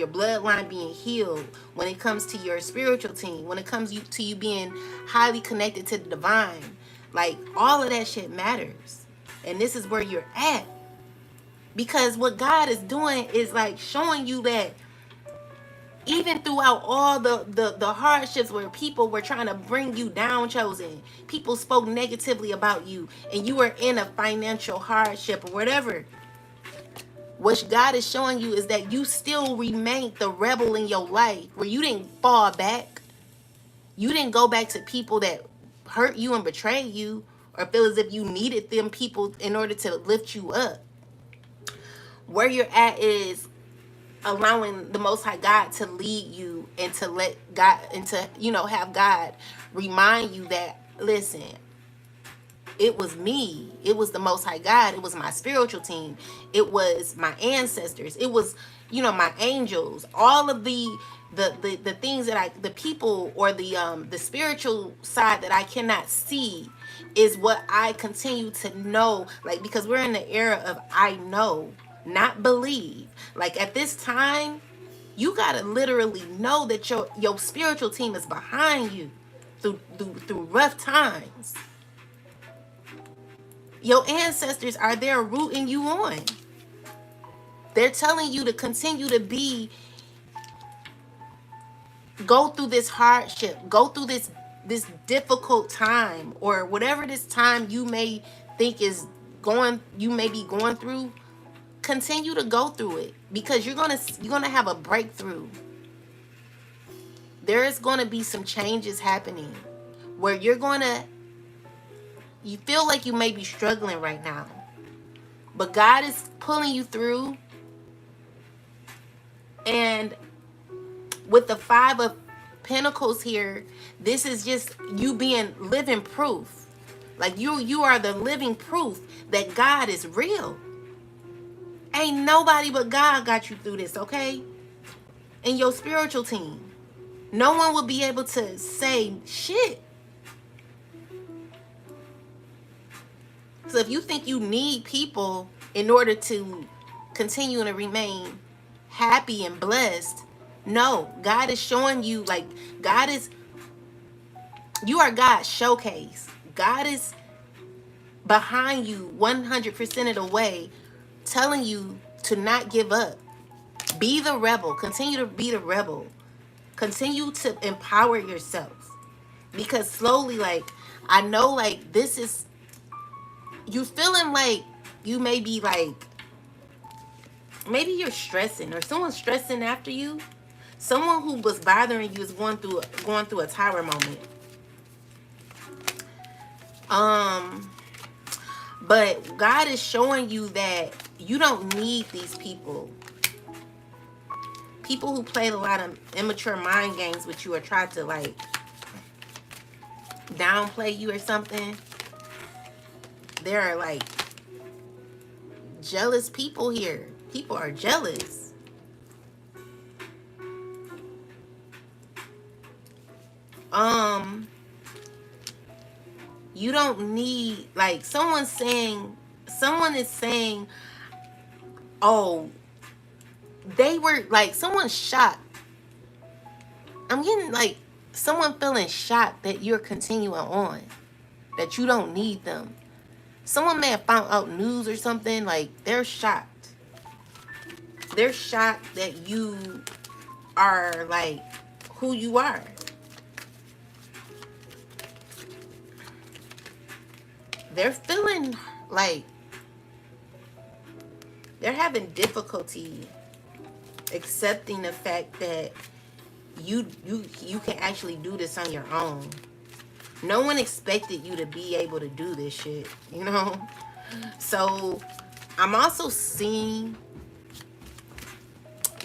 being healed, when it comes to your spiritual team, when it comes to you being highly connected to the divine, like all of that shit matters. And this is where you're at. Because what God is doing is like showing you that even throughout all the hardships where people were trying to bring you down, chosen, people spoke negatively about you, and you were in a financial hardship or whatever, what God is showing you is that you still remain the rebel in your life, where you didn't fall back. You didn't go back to people that hurt you and betrayed you, or feel as if you needed them people in order to lift you up. Where you're at is allowing the Most High God to lead you, and to let God, and to, you know, have God remind you that, listen, it was me. It was the Most High God. It was my spiritual team. It was my ancestors. It was, you know, my angels. All of the things that the people, or the spiritual side that I cannot see, is what I continue to know. Like, because we're in the era of I know. not believe. Like at this time, you gotta literally know that your spiritual team is behind you through rough times. Your ancestors are there rooting you on. They're telling you to continue to go through this hardship, go through this difficult time, or whatever this time you may think is you may be going through. Continue to go through it, because you're gonna have a breakthrough. There is gonna be some changes happening where you feel like you may be struggling right now, but God is pulling you through. And with the 5 of Pentacles here, this is just you being living proof. Like you are the living proof that God is real. Ain't nobody but God got you through this, okay? And your spiritual team. No one will be able to say shit. So if you think you need people in order to continue to remain happy and blessed, no. God is showing you, like, you are God's showcase. God is behind you 100% of the way, telling you to not give up. Be the rebel. Continue to be the rebel. Continue to empower yourself. Because slowly, like, I know, like, this is, you feeling like you may be, like, maybe you're stressing, or someone's stressing after you. Someone who was bothering you is going through a tower moment. But God is showing you that you don't need these people. People who played a lot of immature mind games with you, or tried to, like, downplay you or something. There are, like, jealous people here. People are jealous. You don't need, like, someone is saying, oh, they were, like, someone's shocked. I'm getting, like, someone feeling shocked that you're continuing on, that you don't need them. Someone may have found out news or something, like, they're shocked. They're shocked that you are, like, who you are. They're feeling like they're having difficulty accepting the fact that you can actually do this on your own. No one expected you to be able to do this shit, you know? So I'm also seeing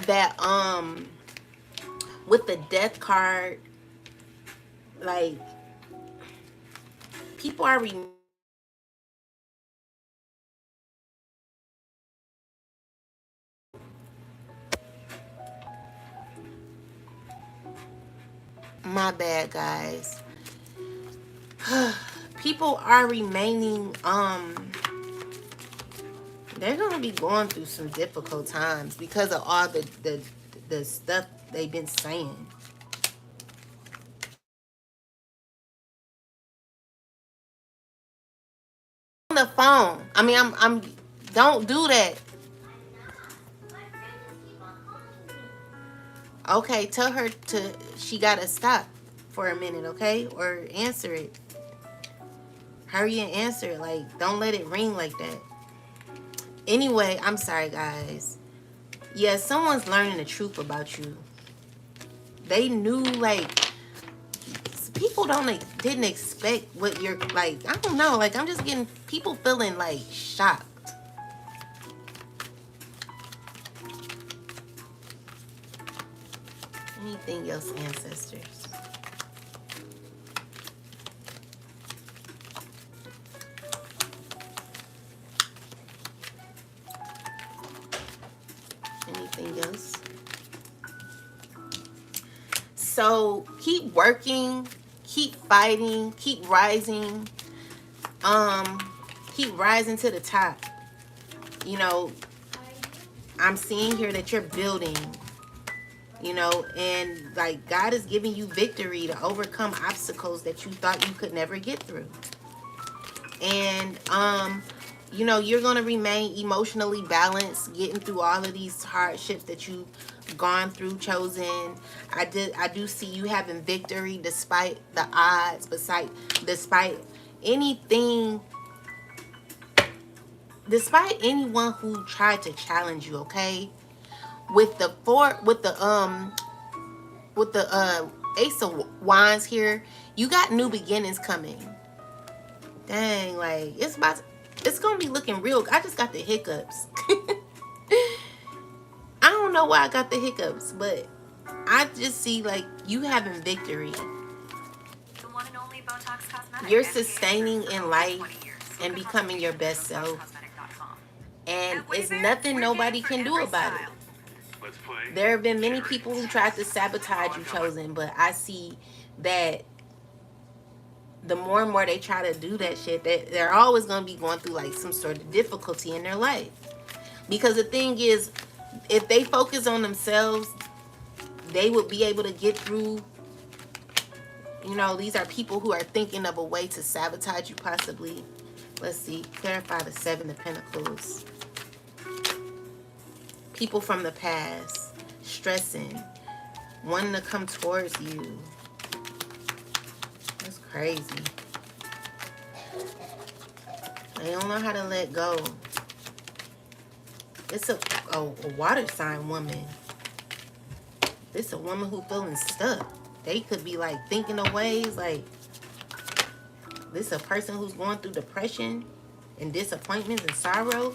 that with the death card, like, people are my bad, guys. People are remaining, they're gonna be going through some difficult times because of all the stuff they've been saying. On the phone. I mean, I'm don't do that. Okay, tell her she gotta stop for a minute, okay? Or answer it. Hurry and answer it. Like, don't let it ring like that. Anyway, I'm sorry, guys. Yeah, someone's learning the truth about you. They knew, like, people didn't expect what you're, like, I don't know. Like, I'm just getting people feeling, like, shocked. Anything else, ancestors? Anything else? So keep working, keep fighting, keep rising, keep rising to the top. You know, I'm seeing here that you're building, you know, and like God is giving you victory to overcome obstacles that you thought you could never get through. And you know, you're going to remain emotionally balanced, getting through all of these hardships that you've gone through, chosen. I do see you having victory despite the odds, despite anything, despite anyone who tried to challenge you, okay? With the Ace of Wands here, you got new beginnings coming. Dang, like it's gonna be looking real. I just got the hiccups. I don't know why I got the hiccups, but I just see like you having victory. You're sustaining in life and becoming your best self. And it's nothing nobody can do about it. There have been many people who tried to sabotage you, chosen, but I see that the more and more they try to do that shit, that they're always going to be going through like some sort of difficulty in their life. Because the thing is, if they focus on themselves, they would be able to get through. You know, these are people who are thinking of a way to sabotage you possibly. Let's see, clarify the Seven of Pentacles. People from the past, stressing, wanting to come towards you. That's crazy. They don't know how to let go. It's a water sign woman. It's a woman who feeling stuck. They could be like thinking of ways like this a person who's going through depression and disappointments and sorrow.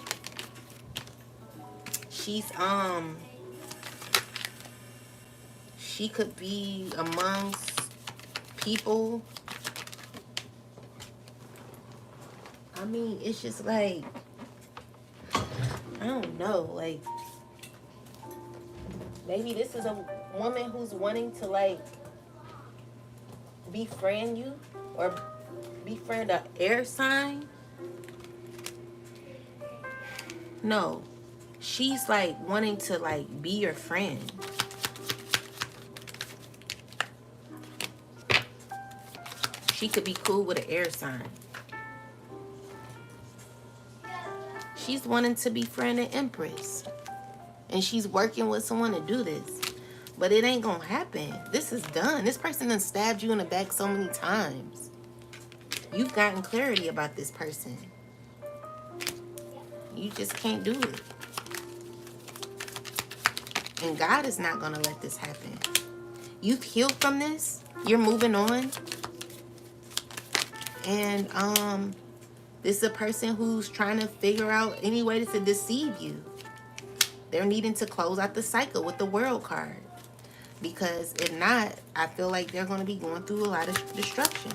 She could be amongst people. I mean, it's just like, I don't know, like maybe this is a woman who's wanting to like befriend you or befriend an air sign. No, she's like wanting to like be your friend. She could be cool with an air sign. She's wanting to befriend an Empress. And she's working with someone to do this. But it ain't gonna happen. This is done. This person done stabbed you in the back so many times. You've gotten clarity about this person. You just can't do it. And God is not gonna let this happen. You've healed from this. You're moving on. And this is a person who's trying to figure out any way to deceive you. They're needing to close out the cycle with the World card. Because if not, I feel like they're going to be going through a lot of destruction.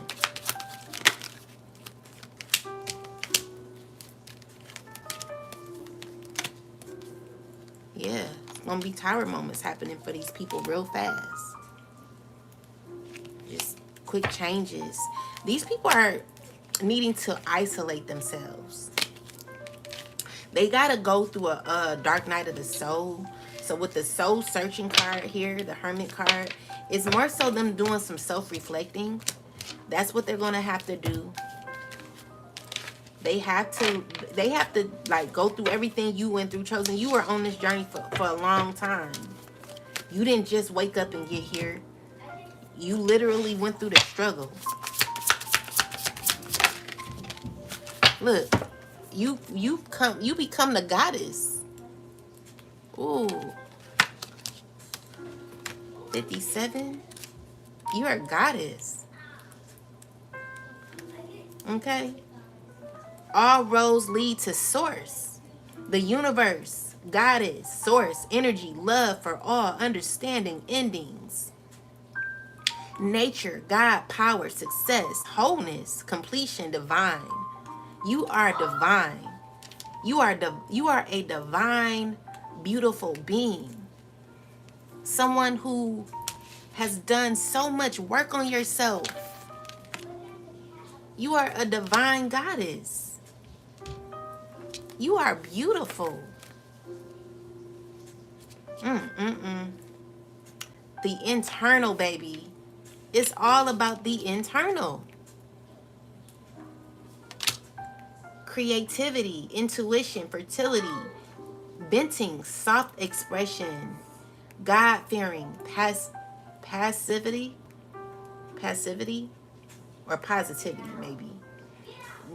Yeah, it's going to be tower moments happening for these people real fast. Just quick changes. These people are needing to isolate themselves. They got to go through a dark night of the soul. So with the soul searching card here, the Hermit card, it's more so them doing some self-reflecting. That's what they're going to have to do. They have to like go through everything you went through, chosen. You were on this journey for a long time. You didn't just wake up and get here. You literally went through the struggle. Look, you become the goddess. Ooh. 57. You're a goddess. Okay. All roads lead to source. The universe, goddess, source, energy, love for all, understanding, endings. Nature, God, power, success, wholeness, completion, divine. You are divine. You are a divine, beautiful being. Someone who has done so much work on yourself. You are a divine goddess. You are beautiful. The internal, baby. It's all about the internal. Creativity, intuition, fertility, venting, soft expression, God-fearing, passivity, passivity, or positivity, maybe.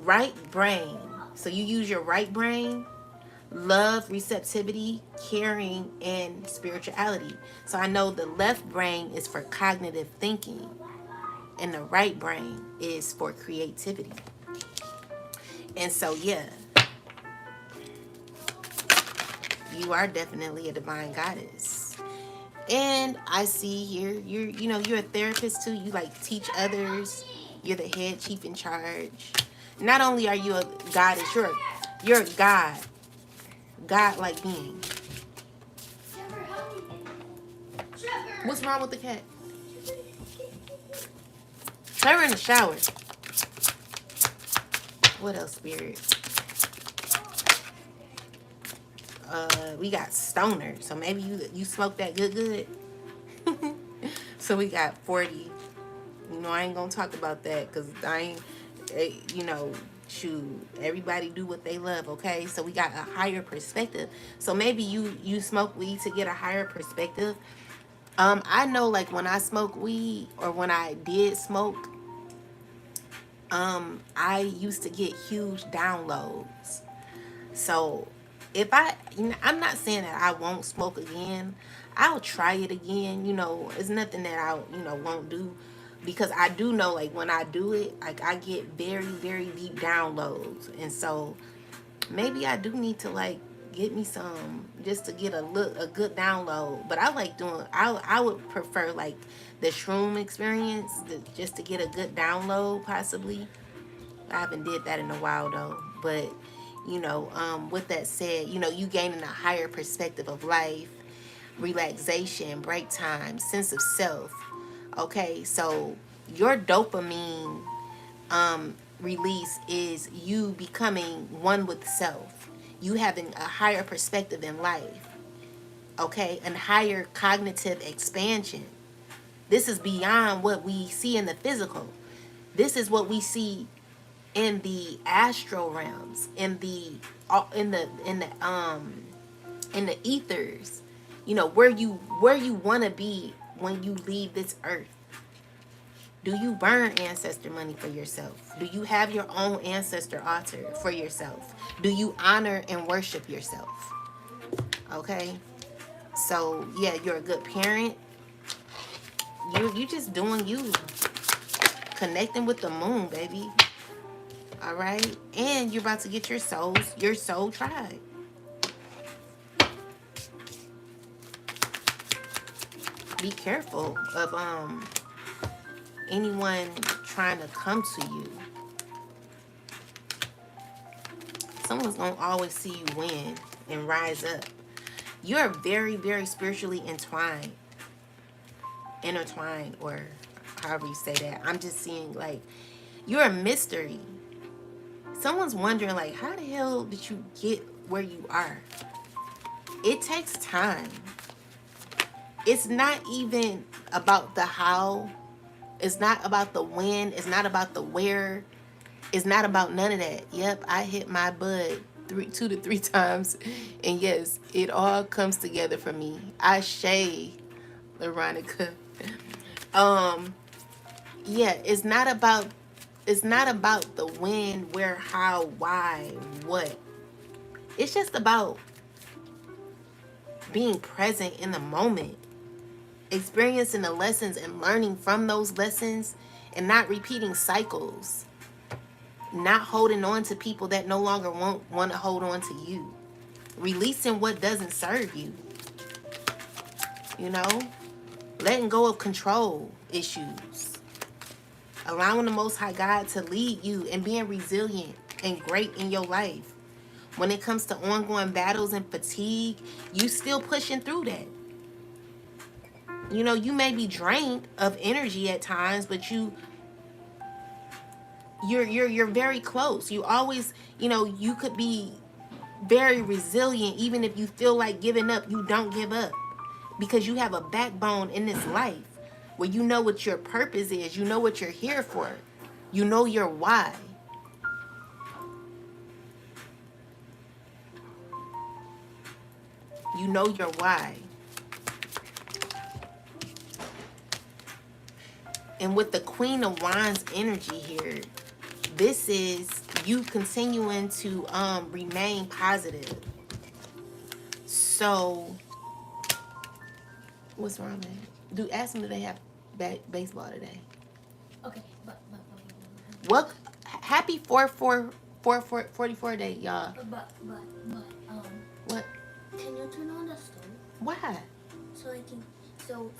Right brain. So you use your right brain. Love, receptivity, caring, and spirituality. So I know the left brain is for cognitive thinking, and the right brain is for creativity. And so, yeah, you are definitely a divine goddess. And I see here, you're a therapist too. You like teach others. You're the head chief in charge. Not only are you a goddess, you're a God-like being. What's wrong with the cat? Put her in the shower. What else, spirit? We got stoner. So maybe you smoke that good. So we got 40. I ain't gonna talk about that because I ain't, shoot, everybody do what they love, okay? So we got a higher perspective. So maybe you smoke weed to get a higher perspective. I know, like, when I smoke weed, or when I did smoke, I used to get huge downloads. So I'm not saying that I won't smoke again. I'll try it again. It's nothing that I, won't do, because I do know, like, when I do it, like, I get very, very deep downloads. And so maybe I do need to, like, get me some just to get a good download. But I like doing, I would prefer, like, the shroom experience, just to get a good download, possibly. I haven't did that in a while though. But with that said, you gaining a higher perspective of life, relaxation, break time, sense of self. Okay, so your dopamine release is you becoming one with self. You having a higher perspective in life. Okay, and higher cognitive expansion. This is beyond what we see in the physical. This is what we see in the astral realms, in the ethers. Where you want to be when you leave this earth. Do you burn ancestor money for yourself? Do you have your own ancestor altar for yourself? Do you honor and worship yourself? Okay, so yeah, you're a good parent. You just doing you, connecting with the moon, baby. All right, and you're about to get your soul tribe. Be careful of anyone trying to come to you. Someone's gonna always see you win and rise up. You're very, very spiritually intertwined, or however you say that. I'm just seeing, like, you're a mystery. Someone's wondering, like, how the hell did you get where you are? It takes time. It's not even about the how. It's not about the when. It's not about the where. It's not about none of that. Yep, I hit my bud 2 to 3 times. And yes, it all comes together for me. Ashe, Veronica. Yeah, it's not about the when, where, how, why, what. It's just about being present in the moment, experiencing the lessons and learning from those lessons, and not repeating cycles, not holding on to people that no longer want to hold on to you, releasing what doesn't serve you, letting go of control issues, allowing the Most High God to lead you, and being resilient and great in your life. When it comes to ongoing battles and fatigue, you still pushing through that. You may be drained of energy at times, but you're very close. You always, you could be very resilient. Even if you feel like giving up, you don't give up. because you have a backbone in this life where you know what your purpose is. You know what you're here for. You know your why. You know your why. And with the Queen of Wands energy here, this is you continuing to remain positive. So, what's wrong, man? Ask them, do they have baseball today? Okay, What? Happy 44 day, y'all. What? Can you turn on the stove? Why? So I can, so.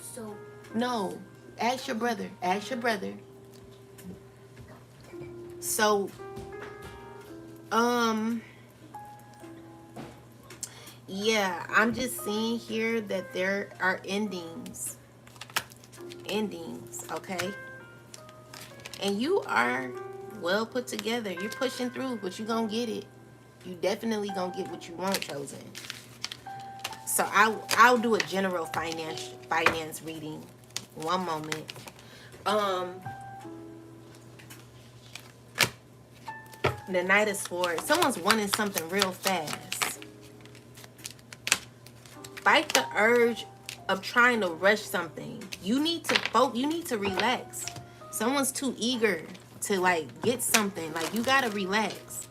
No. Ask your brother. Ask your brother. So, yeah, I'm just seeing here that there are endings. Endings, okay? And you are well put together. You're pushing through, but you're going to get it. You definitely going to get what you want, chosen. So I'll do a general finance reading. One moment. The Knight of Swords. Someone's wanting something real fast. Fight the urge of trying to rush something. You need to relax. Someone's too eager to like get something. Like, you gotta relax.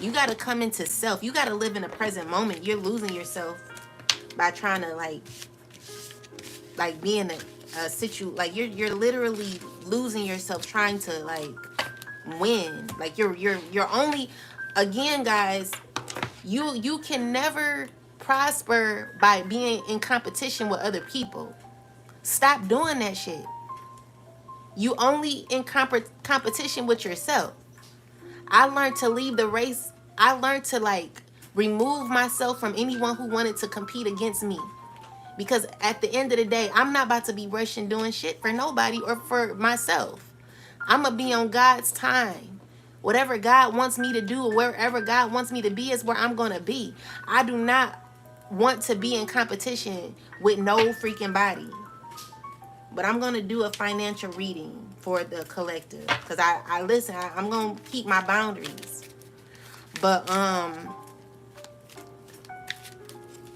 You gotta come into self. You gotta live in the present moment. You're losing yourself by trying to like be in a situation. Like, you're literally losing yourself trying to like win. Like, you're only, again, guys, you can never prosper by being in competition with other people. Stop doing that shit. You only in competition with yourself. I learned to leave the race. I learned to like remove myself from anyone who wanted to compete against me. Because at the end of the day, I'm not about to be rushing doing shit for nobody or for myself. I'm going to be on God's time. Whatever God wants me to do or wherever God wants me to be is where I'm going to be. I do not want to be in competition with no freaking body. But I'm going to do a financial reading for the collective. Because I listen, I'm going to keep my boundaries. But,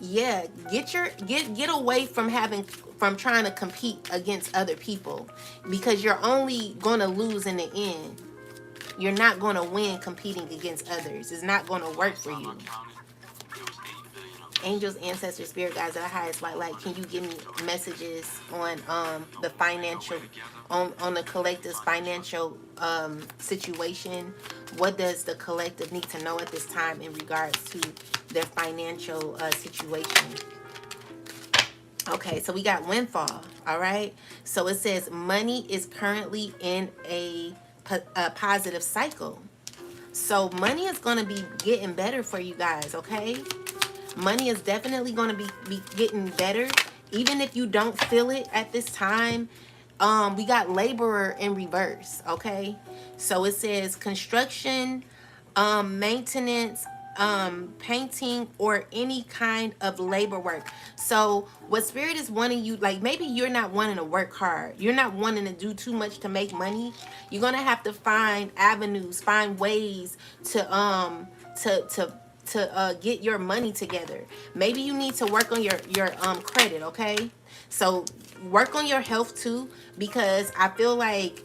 yeah, get away from trying to compete against other people, because you're only going to lose in the end. You're not going to win competing against others. It's not going to work for you. Angels, ancestors, spirit guides of the highest light, can you give me messages on the financial, on the collective's financial situation? What does the collective need to know at this time in regards to their financial situation? Okay, so we got windfall. All right, so it says money is currently in a positive cycle. So money is going to be getting better for you guys. Okay, money is definitely going to be getting better, even if you don't feel it at this time. We got laborer in reverse. Okay, so it says construction, maintenance, painting, or any kind of labor work. So what spirit is wanting you, like, maybe you're not wanting to work hard, you're not wanting to do too much to make money. You're gonna have to find avenues, find ways to get your money together. Maybe you need to work on your credit. Okay, so work on your health too, because I feel like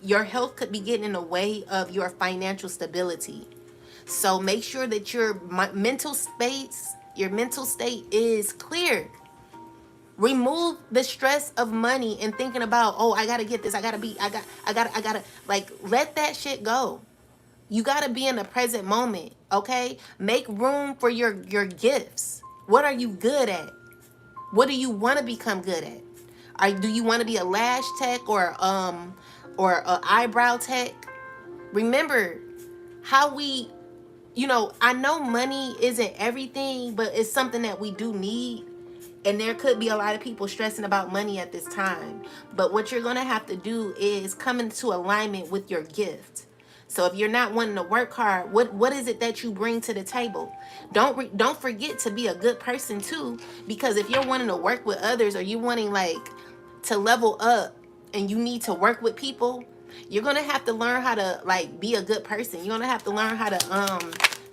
your health could be getting in the way of your financial stability. So make sure that your mental state is clear. Remove the stress of money and thinking about, oh, I gotta get this, I gotta like, let that shit go. You gotta be in the present moment. Okay, make room for your gifts. What are you good at? What do you want to become good at? Do you want to be a lash tech or a eyebrow tech? Remember how I know money isn't everything, but it's something that we do need. And there could be a lot of people stressing about money at this time. But what you're going to have to do is come into alignment with your gift. So if you're not wanting to work hard, what is it that you bring to the table? Don't forget to be a good person too, because if you're wanting to work with others, or you wanting like to level up, and you need to work with people, you're gonna have to learn how to like be a good person. You're gonna have to learn how to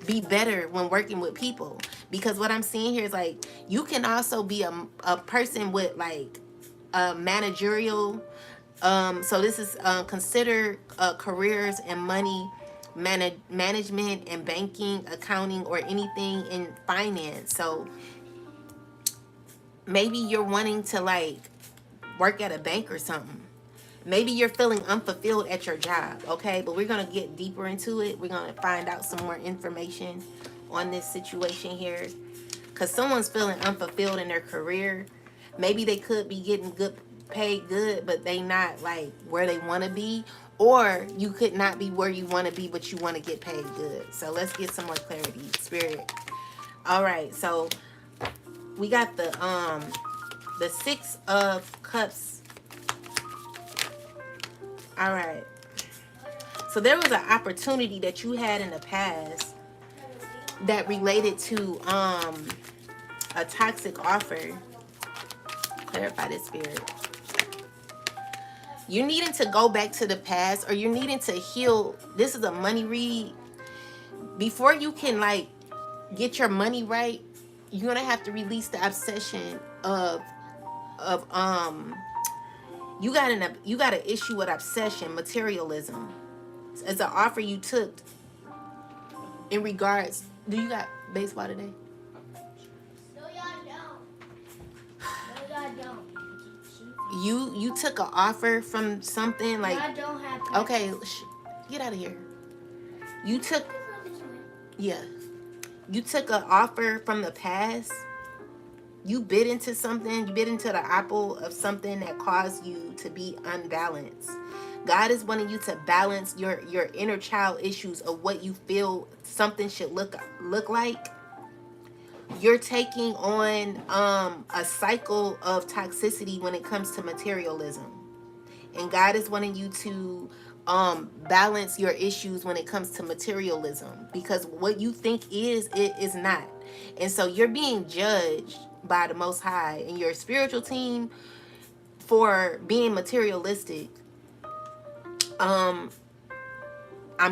be better when working with people, because what I'm seeing here is like you can also be a person with like a managerial, so this is consider careers and money, management and banking, accounting, or anything in finance. So maybe you're wanting to like work at a bank or something. Maybe you're feeling unfulfilled at your job, okay? But we're going to get deeper into it. We're going to find out some more information on this situation here. Because someone's feeling unfulfilled in their career. Maybe they could be getting good, paid good, but they not like where they want to be. Or you could not be where you want to be, but you want to get paid good. So let's get some more clarity, Spirit. All right, so we got the Six of Cups. All right. So there was an opportunity that you had in the past that related to a toxic offer. Clarify this, Spirit. You're needing to go back to the past, or you're needing to heal. This is a money read. Before you can like get your money right, you're gonna have to release the obsession of you got an issue with obsession, materialism. As an offer you took in regards. Do you got baseball today? No, y'all don't. No, y'all don't. You took an offer from something like. Y'all don't have to. Okay, get out of here. You took. Yeah. You took an offer from the past. You bit into something. You bit into the apple of something that caused you to be unbalanced. God is wanting you to balance your inner child issues of what you feel something should look like. You're taking on a cycle of toxicity when it comes to materialism. And God is wanting you to balance your issues when it comes to materialism, because what you think is, it is not. And so you're being judged by the Most High and your spiritual team for being materialistic. I'm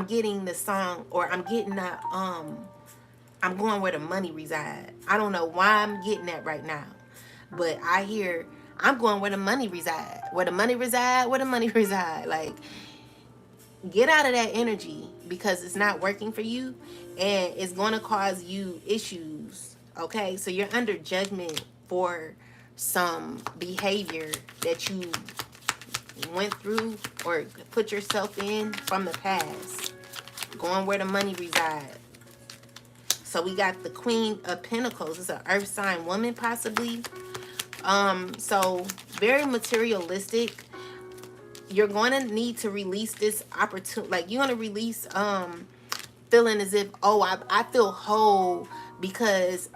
getting the song, or I'm getting the I'm going where the money reside. I don't know why I'm getting that right now, but I hear I'm going where the money reside. Where the money reside, where the money reside. Like, get out of that energy, because it's not working for you, and it's going to cause you issues. Okay, so you're under judgment for some behavior that you went through or put yourself in from the past. Going where the money resides. So we got the Queen of Pentacles. It's an earth sign woman, possibly. So very materialistic. You're going to need to release this opportunity. Like, you're going to release feeling as if, oh, I feel whole because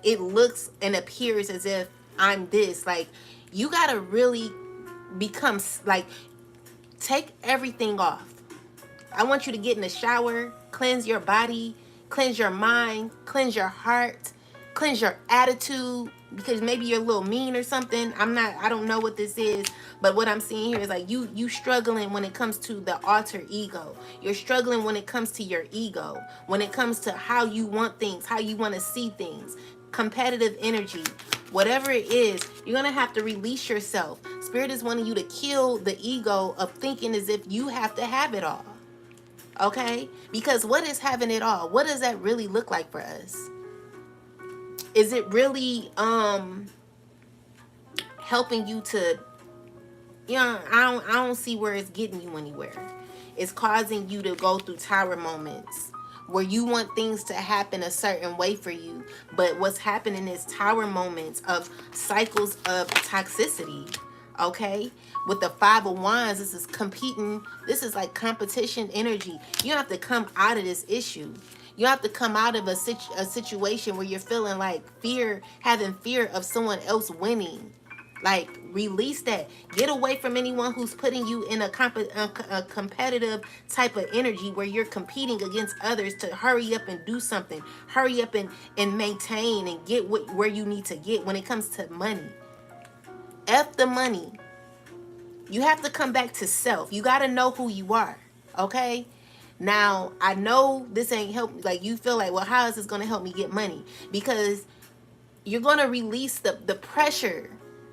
it looks and appears as if I'm this. Like, you got to really become, like, take everything off. I want you to get in the shower, cleanse your body, cleanse your mind, cleanse your heart, cleanse your attitude, because maybe you're a little mean or something. I don't know what this is, but what I'm seeing here is like you struggling when it comes to the alter ego. You're struggling when it comes to your ego, when it comes to how you want things, how you want to see things, competitive energy. Whatever it is, you're going to have to release yourself. Spirit is wanting you to kill the ego of thinking as if you have to have it all. Okay? Because what is having it all? What does that really look like for us? Is it really helping you to, I don't see where it's getting you anywhere. It's causing you to go through tower moments where you want things to happen a certain way for you, but what's happening is tower moments of cycles of toxicity. Okay, with the Five of Wands, this is competing. This is like competition energy. You have to come out of this issue. You have to come out of a situation where you're feeling like fear, having fear of someone else winning. Like, Release that. Get away from anyone who's putting you in a competitive type of energy where you're competing against others to hurry up and do something. Hurry up and maintain and get where you need to get when it comes to money. F the money. You have to come back to self. You got to know who you are. Okay? Now, I know this ain't help. Like, you feel like, well, how is this going to help me get money? Because you're going to release the pressure.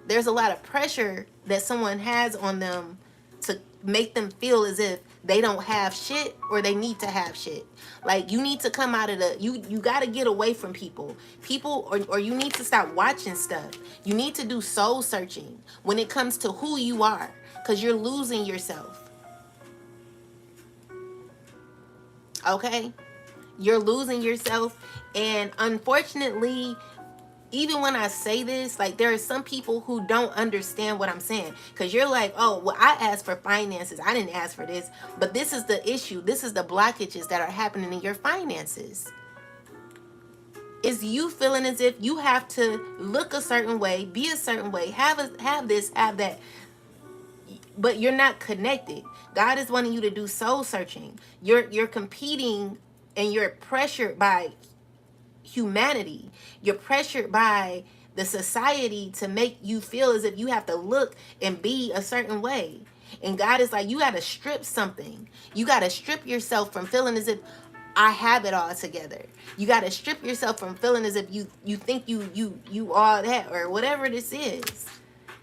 There's a lot of pressure that someone has on them to make them feel as if they don't have shit or they need to have shit. Like, you need to come out of the, you got to get away from people. Or you need to stop watching stuff. You need to do soul searching when it comes to who you are, because you're losing yourself. Okay? You're losing yourself. And unfortunately, even when I say this, like, there are some people who don't understand what I'm saying. Because you're like, oh, well, I asked for finances. I didn't ask for this. But this is the issue. This is the blockages that are happening in your finances. Is you feeling as if you have to look a certain way, be a certain way, have this, have that. But you're not connected. God is wanting you to do soul searching. You're competing and you're pressured by humanity. You're pressured by the society to make you feel as if you have to look and be a certain way. And God is like, you got to strip something. You got to strip yourself from feeling as if I have it all together. You got to strip yourself from feeling as if you think you all that or whatever this is.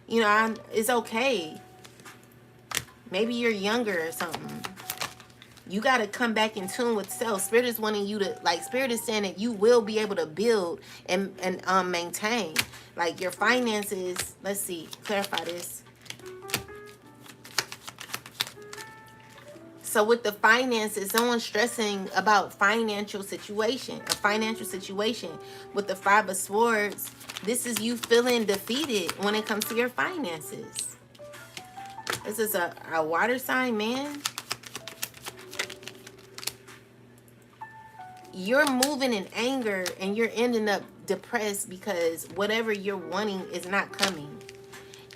You know, it's okay. Maybe you're younger or something. You got to come back in tune with self. Spirit is wanting you to, like, Spirit is saying that you will be able to build and maintain. Like, your finances, let's see, clarify this. So with the finances, someone's stressing about a financial situation. With the Five of Swords, this is you feeling defeated when it comes to your finances. This is a water sign, man. You're moving in anger and you're ending up depressed because whatever you're wanting is not coming.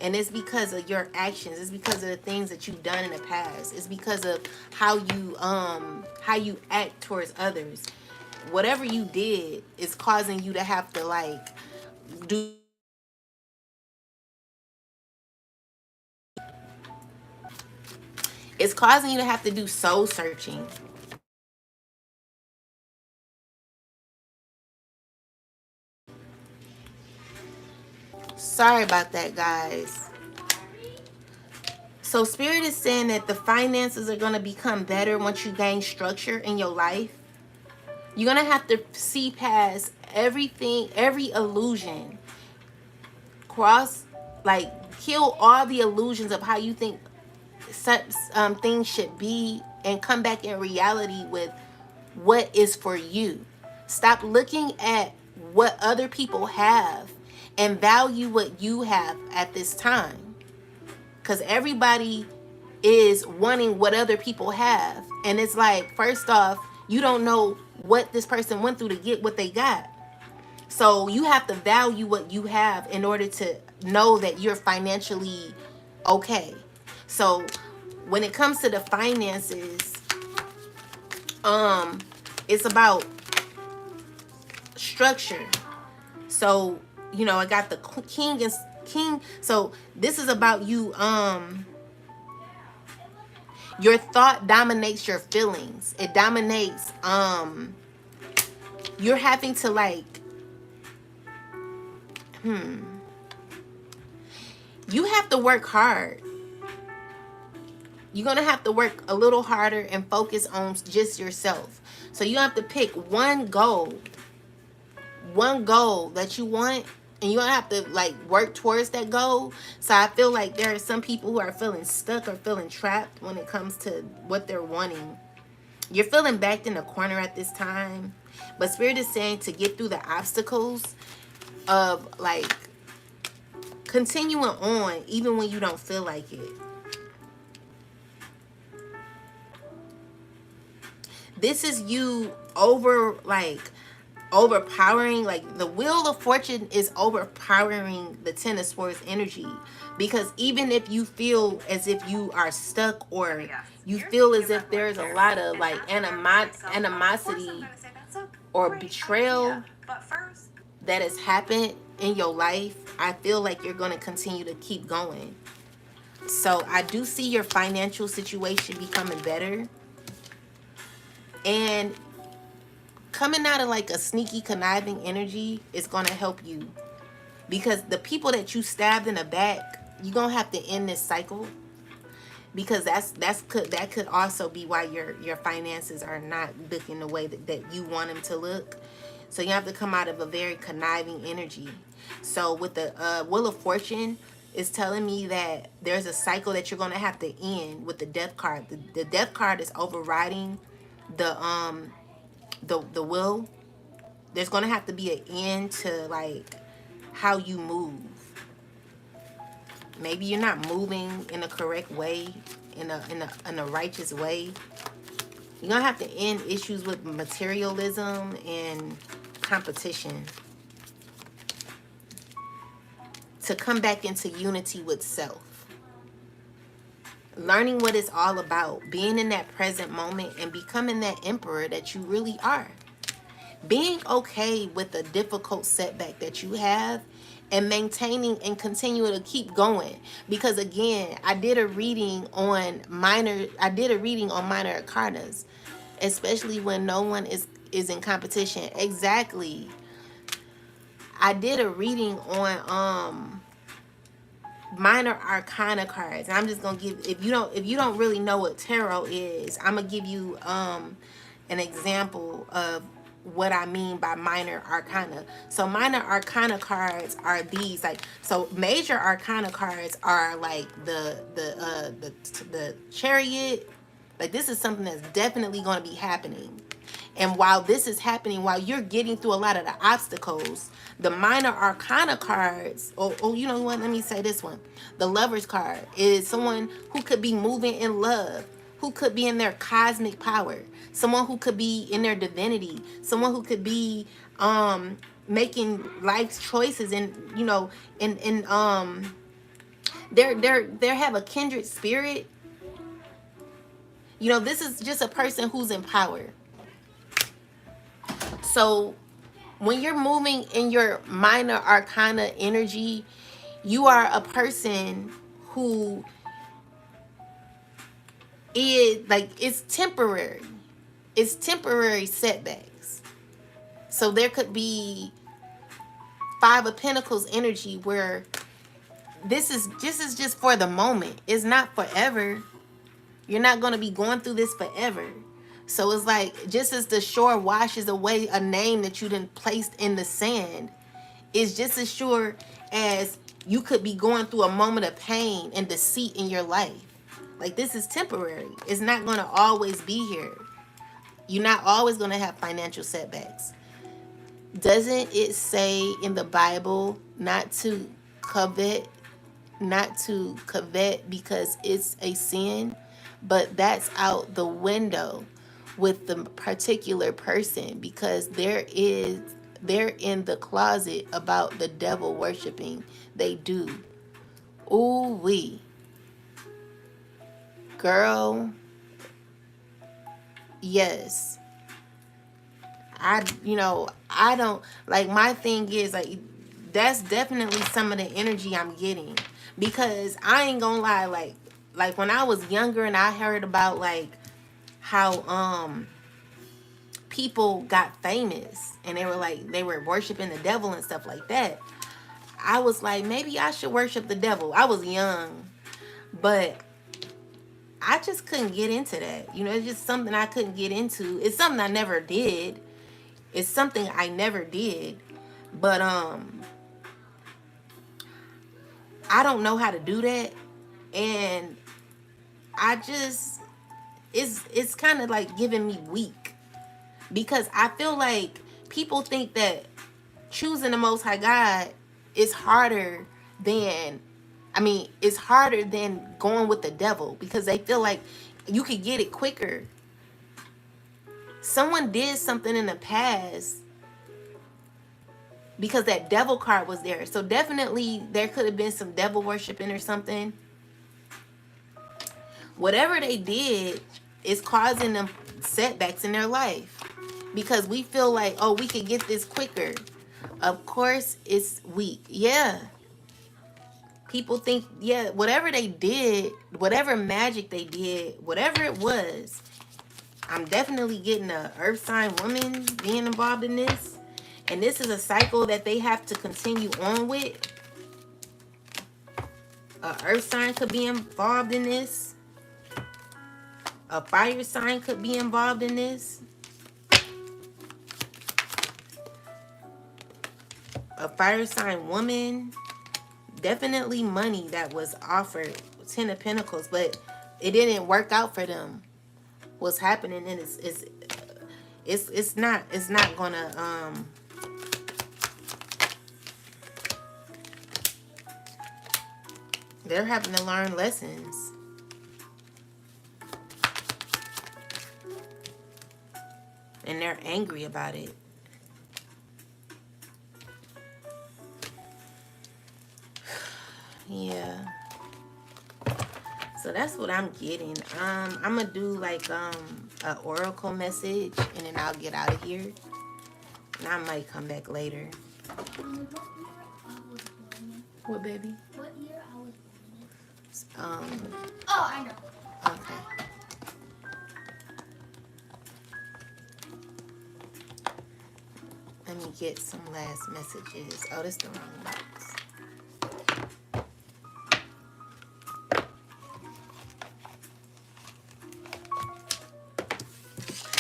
And it's because of your actions. It's because of the things that you've done in the past. It's because of how you act towards others. Whatever you did is causing you to have to, like, do. It's causing you to have to do soul searching. Sorry about that, guys. So Spirit is saying that the finances are going to become better once you gain structure in your life. You're going to have to see past everything, every illusion. Kill all the illusions of how you think things should be and come back in reality with what is for you. Stop looking at what other people have and value what you have at this time. Because everybody is wanting what other people have. And it's like, first off, you don't know what this person went through to get what they got. So you have to value what you have in order to know that you're financially okay. So when it comes to the finances, it's about structure. So, you know, I got the king. So this is about you. Your thought dominates your feelings. It dominates. You're having to, like, you have to work hard. You're going to have to work a little harder and focus on just yourself. So you have to pick one goal that you want, and you don't have to, like, work towards that goal. So I feel like there are some people who are feeling stuck or feeling trapped when it comes to what they're wanting. You're feeling backed in a corner at this time. But Spirit is saying to get through the obstacles of, like, continuing on even when you don't feel like it. This is you overpowering, like the wheel of fortune is overpowering the Ten of Swords energy, because even if you feel as if you are stuck, or you feel as if there's a lot of like animosity or betrayal that has happened in your life, I feel like you're going to continue to keep going. So I do see your financial situation becoming better, and coming out of like a sneaky conniving energy is going to help you, because the people that you stabbed in the back, you're going to have to end this cycle, because that could also be why your finances are not looking the way that you want them to look. So you have to come out of a very conniving energy. So with the Wheel of Fortune, is telling me that there's a cycle that you're going to have to end with the Death card. The Death card is overriding the will. There's going to have to be an end to like how you move. Maybe you're not moving in the correct way, in a righteous way. You're going to have to end issues with materialism and competition to come back into unity with self. Learning what it's all about, being in that present moment and becoming that emperor that you really are. Being okay with the difficult setback that you have and maintaining and continuing to keep going. Because again, I did a reading on minor arcanas, especially when no one is in competition. Exactly. I did a reading on minor arcana cards, and I'm just gonna give, if you don't really know what tarot is, I'm gonna give you an example of what I mean by minor arcana. So minor arcana cards are these, like, so major arcana cards are like the chariot. Like, this is something that's definitely going to be happening. And while this is happening, while you're getting through a lot of the obstacles, the minor arcana cards, oh, you know what? Let me say this one. The Lover's card is someone who could be moving in love, who could be in their cosmic power, someone who could be in their divinity, someone who could be making life choices, and they have a kindred spirit. This is just a person who's in power. So when you're moving in your minor arcana energy, you are a person who is like, it's temporary. It's temporary setbacks. So there could be Five of Pentacles energy where this is just for the moment. It's not forever. You're not going to be going through this forever. So it's like, just as the shore washes away a name that you didn't placed in the sand, it's just as sure as you could be going through a moment of pain and deceit in your life. Like, this is temporary. It's not going to always be here. You're not always going to have financial setbacks. Doesn't it say in the Bible not to covet because it's a sin? But that's out the window with the particular person, because they're in the closet about the devil worshiping. They do. Ooh wee. Girl. Yes. I don't, like, my thing is, like, that's definitely some of the energy I'm getting, because I ain't gonna lie, like when I was younger and I heard about like how people got famous and they were worshiping the devil and stuff like that, I was like, maybe I should worship the devil. I was young, but I just couldn't get into that. It's just something I couldn't get into. It's something I never did. It's something I never did. But I don't know how to do that. And I just, it's kind of like giving me weak, because I feel like people think that choosing the Most High God is harder than, it's harder than going with the devil, because they feel like you could get it quicker. Someone did something in the past because that devil card was there. So definitely there could have been some devil worshiping or something. Whatever they did is causing them setbacks in their life, because we feel like, oh, we could get this quicker. Of course it's weak. Yeah. People think, yeah, whatever they did, whatever magic they did, whatever it was, I'm definitely getting a earth sign woman being involved in this. And this is a cycle that they have to continue on with. A earth sign could be involved in this. A fire sign could be involved in this. A fire sign woman. Definitely money that was offered. 10 of Pentacles, but it didn't work out for them. What's happening, and it's not gonna they're having to learn lessons. And they're angry about it. Yeah. So that's what I'm getting. I'm gonna do like an oracle message, and then I'll get out of here. And I might come back later. What, baby? What year I was born? Oh, I know. okay. Let me get some last messages. Oh, this is the wrong box.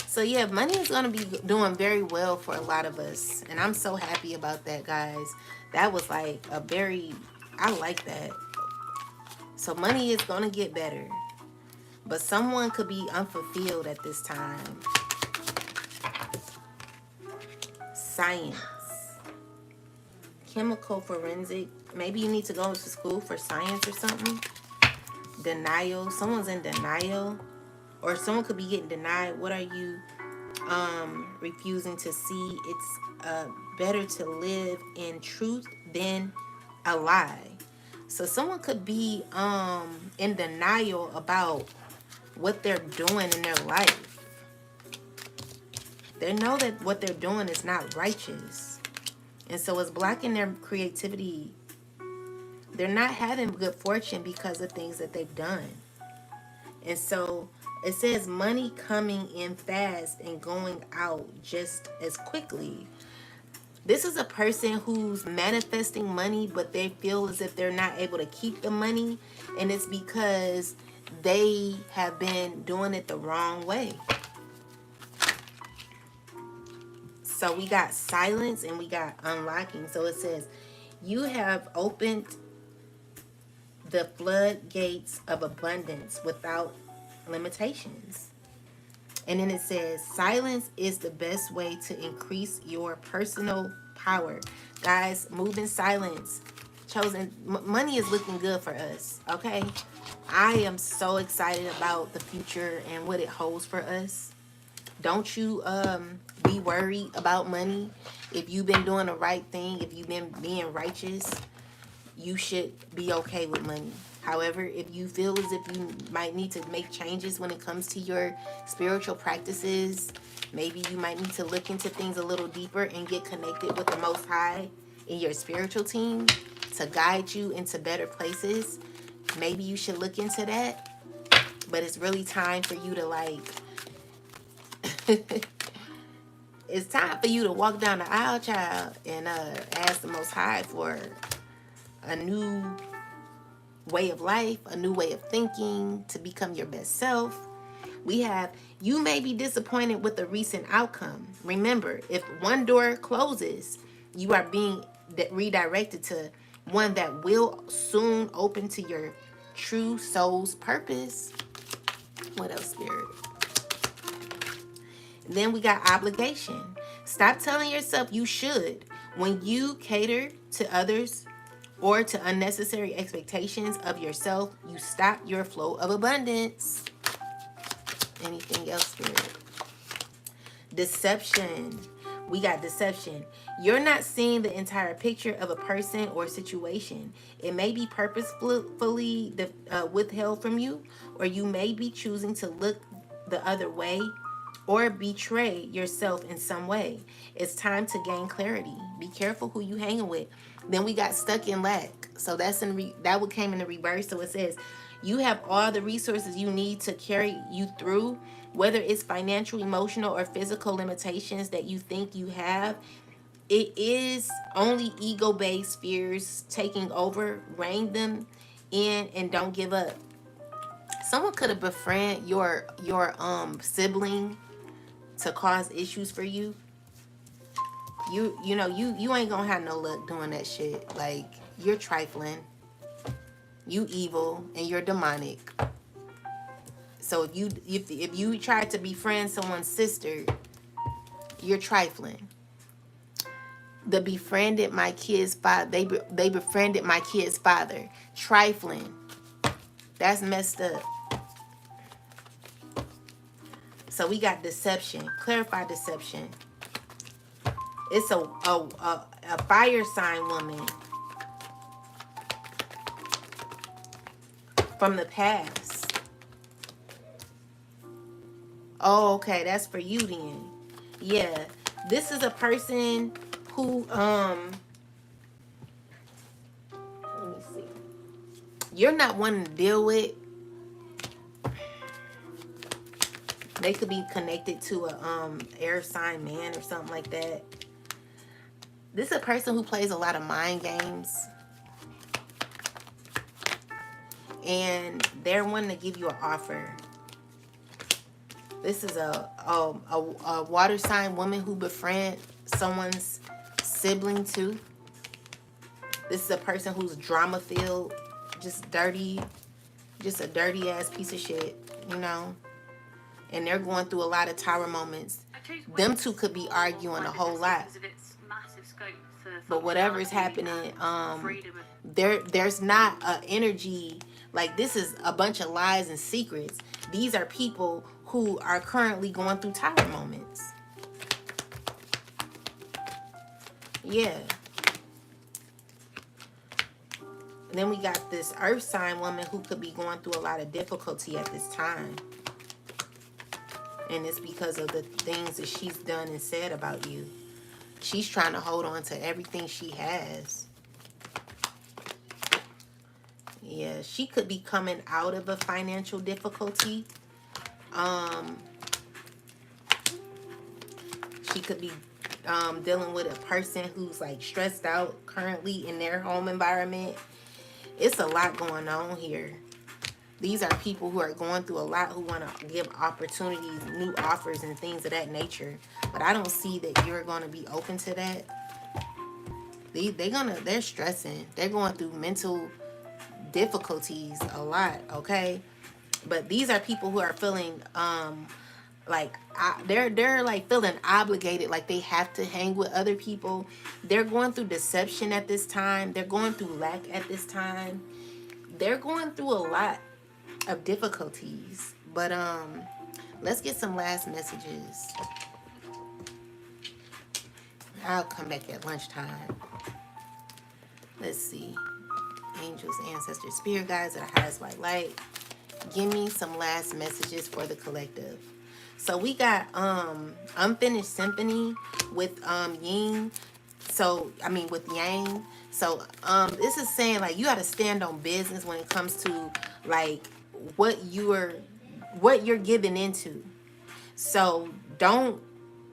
So yeah, money is going to be doing very well for a lot of us. And I'm so happy about that, guys. That was like a very, I like that. So money is going to get better. But someone could be unfulfilled at this time. Science. Chemical forensic. Maybe you need to go to school for science or something. Denial. Someone's in denial. Or someone could be getting denied. What are you refusing to see? It's better to live in truth than a lie. So someone could be in denial about what they're doing in their life. They know that what they're doing is not righteous. And so it's blocking their creativity. They're not having good fortune because of things that they've done. And so it says money coming in fast and going out just as quickly. This is a person who's manifesting money, but they feel as if they're not able to keep the money. And it's because they have been doing it the wrong way. So we got silence and we got unlocking. So it says, you have opened the floodgates of abundance without limitations. And then it says, silence is the best way to increase your personal power. Guys, move in silence. Chosen, money is looking good for us, okay? I am so excited about the future and what it holds for us. Don't you be worried about money. If you've been doing the right thing, if you've been being righteous, you should be okay with money. However, if you feel as if you might need to make changes when it comes to your spiritual practices, maybe you might need to look into things a little deeper and get connected with the Most High in your spiritual team to guide you into better places. Maybe you should look into that. But it's really time for you to it's time for you to walk down the aisle, child, and ask the Most High for a new way of life, a new way of thinking, to become your best self. We have, you may be disappointed with the recent outcome. Remember, if one door closes, you are being redirected to one that will soon open to your true soul's purpose. What else, Spirit? Then we got obligation. Stop telling yourself you should. When you cater to others or to unnecessary expectations of yourself, you stop your flow of abundance. Anything else, Spirit? Deception. We got deception. You're not seeing the entire picture of a person or situation. It may be purposefully withheld from you, or you may be choosing to look the other way or betray yourself in some way. It's time to gain clarity. Be careful who you hanging with. Then we got stuck in lack. So that's that what came in the reverse. So it says you have all the resources you need to carry you through, whether it's financial, emotional, or physical limitations that you think you have. It is only ego-based fears taking over. Rein them in and don't give up. Someone could have befriended your sibling to cause issues for you. You ain't gonna have no luck doing that shit. Like, you're trifling, you evil, and you're demonic. So if you try to befriend someone's sister, you're trifling. The befriended my kid's father. They befriended my kid's father. Trifling. That's messed up. So we got deception. Clarify deception. It's a fire sign woman from the past. Oh, okay, that's for you then. Yeah, this is a person who let me see. You're not wanting to deal with. They could be connected to a air sign man or something like that. This is a person who plays a lot of mind games. And they're wanting to give you an offer. This is a water sign woman who befriend someone's sibling too. This is a person who's drama filled, just dirty, just a dirty ass piece of shit, you know. And they're going through a lot of tower moments. Them two could be arguing a whole lot. But whatever is happening, there's not a energy. Like, this is a bunch of lies and secrets. These are people who are currently going through tower moments. Yeah. And then we got this earth sign woman who could be going through a lot of difficulty at this time. And it's because of the things that she's done and said about you. She's trying to hold on to everything she has. Yeah, she could be coming out of a financial difficulty. She could be dealing with a person who's like stressed out currently in their home environment. It's a lot going on here. These are people who are going through a lot, who want to give opportunities, new offers, and things of that nature. But I don't see that you're going to be open to that. They're stressing. They're going through mental difficulties a lot, okay? But these are people who are feeling they're like feeling obligated, like they have to hang with other people. They're going through deception at this time. They're going through lack at this time. They're going through a lot of difficulties. But let's get some last messages. I'll come back at lunchtime. Let's see. Angels, ancestors, spirit guides, at the highest white light. Give me some last messages for the collective. So we got unfinished symphony with Yin. So with Yang. So this is saying like you got to stand on business when it comes to like what you're giving into. So don't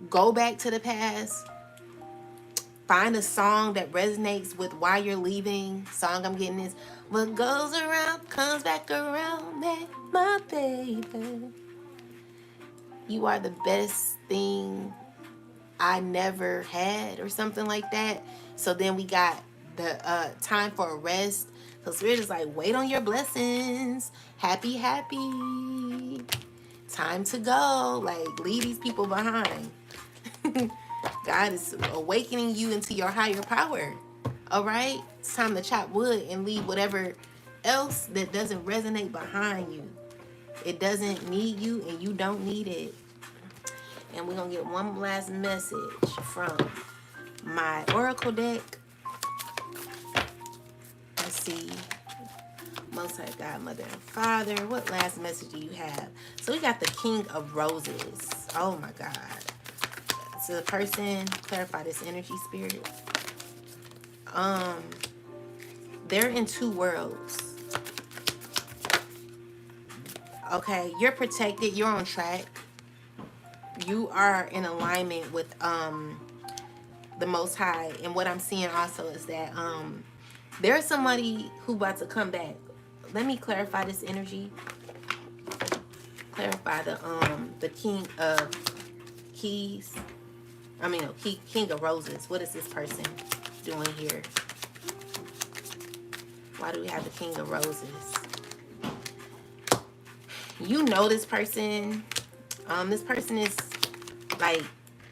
go back to the past. Find a song that resonates with why you're leaving. Song I'm getting is what goes around comes back around me, my baby. You are the best thing I never had, or something like that. So then we got the time for a rest. So Spirit is like, wait on your blessings. Happy. Time to go. Like, leave these people behind. God is awakening you into your higher power. All right? It's time to chop wood and leave whatever else that doesn't resonate behind you. It doesn't need you and you don't need it. And we're going to get one last message from my oracle deck. Let's see. Most High God, Mother and Father. What last message do you have? So we got the King of Roses. Oh my God. So the person, clarify this energy, spirit. They're in two worlds. Okay, you're protected, you're on track. You are in alignment with the Most High. And what I'm seeing also is that there's somebody who about to come back. Let me clarify this energy. Clarify the King of Keys. I mean, no, King of Roses. What is this person doing here? Why do we have the King of Roses? You know this person. This person is like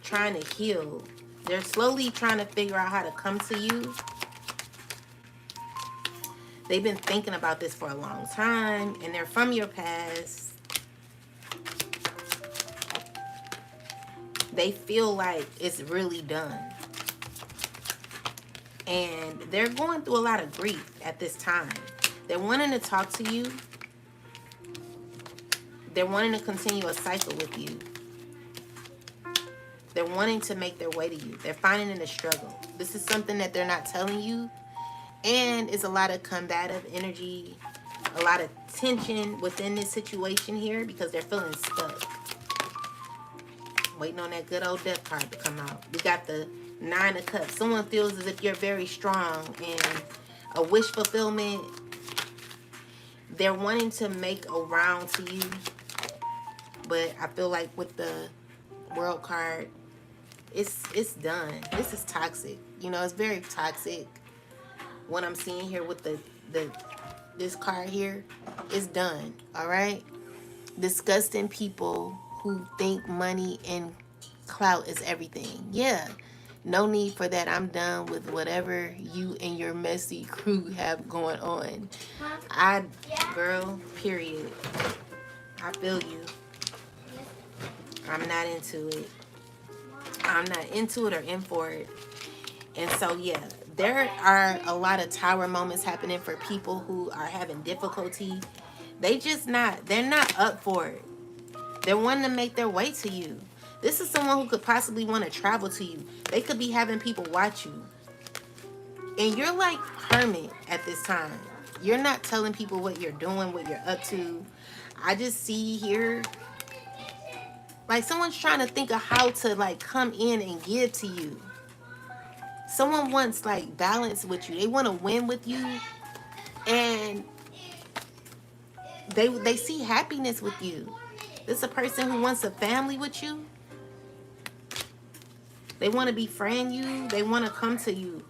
trying to heal. They're slowly trying to figure out how to come to you. They've been thinking about this for a long time, and they're from your past. They feel like it's really done. And they're going through a lot of grief at this time. They're wanting to talk to you. They're wanting to continue a cycle with you. They're wanting to make their way to you. They're finding it a struggle. This is something that they're not telling you. And it's a lot of combative energy, a lot of tension within this situation here because they're feeling stuck. Waiting on that good old death card to come out. We got the Nine of Cups. Someone feels as if you're very strong and a wish fulfillment. They're wanting to make a round to you. But I feel like with the World card, it's done. This is toxic. You know, it's very toxic. What I'm seeing here with this card here is done. All right? Disgusting people who think money and clout is everything. Yeah. No need for that. I'm done with whatever you and your messy crew have going on. Girl, period. I feel you. I'm not into it. I'm not into it or in for it. And so, yeah, there are a lot of tower moments happening for people who are having difficulty. They're not up for it. They're wanting to make their way to you. This is someone who could possibly want to travel to you. They could be having people watch you. And you're like hermit at this time. You're not telling people what you're doing, what you're up to. I just see here, like someone's trying to think of how to like come in and give to you. Someone wants like balance with you. They want to win with you. And they see happiness with you. This is a person who wants a family with you. They want to befriend you. They want to come to you.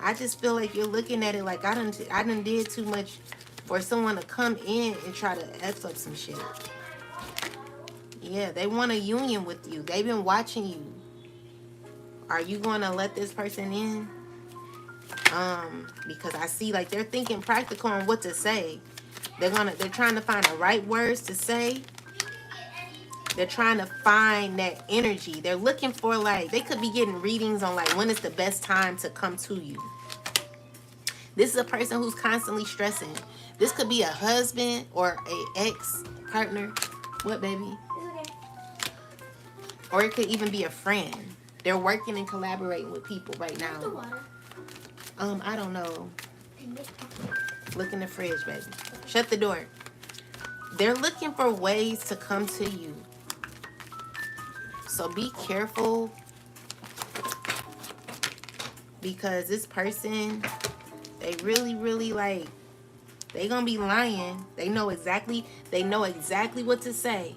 I just feel like you're looking at it like I done did too much for someone to come in and try to F up some shit. Yeah, they want a union with you. They've been watching you. Are you going to let this person in? Because I see like they're thinking practical on what to say. They're trying to find the right words to say. They're trying to find that energy. They're looking for like, they could be getting readings on like when is the best time to come to you. This is a person who's constantly stressing. This could be a husband or a ex-partner. What, baby? It's okay. Or it could even be a friend. They're working and collaborating with people right The now. water. I don't know. Look in the fridge, baby. Shut the door. They're looking for ways to come to you. So be careful. Because this person, they really like, they gonna be lying. They know exactly what to say.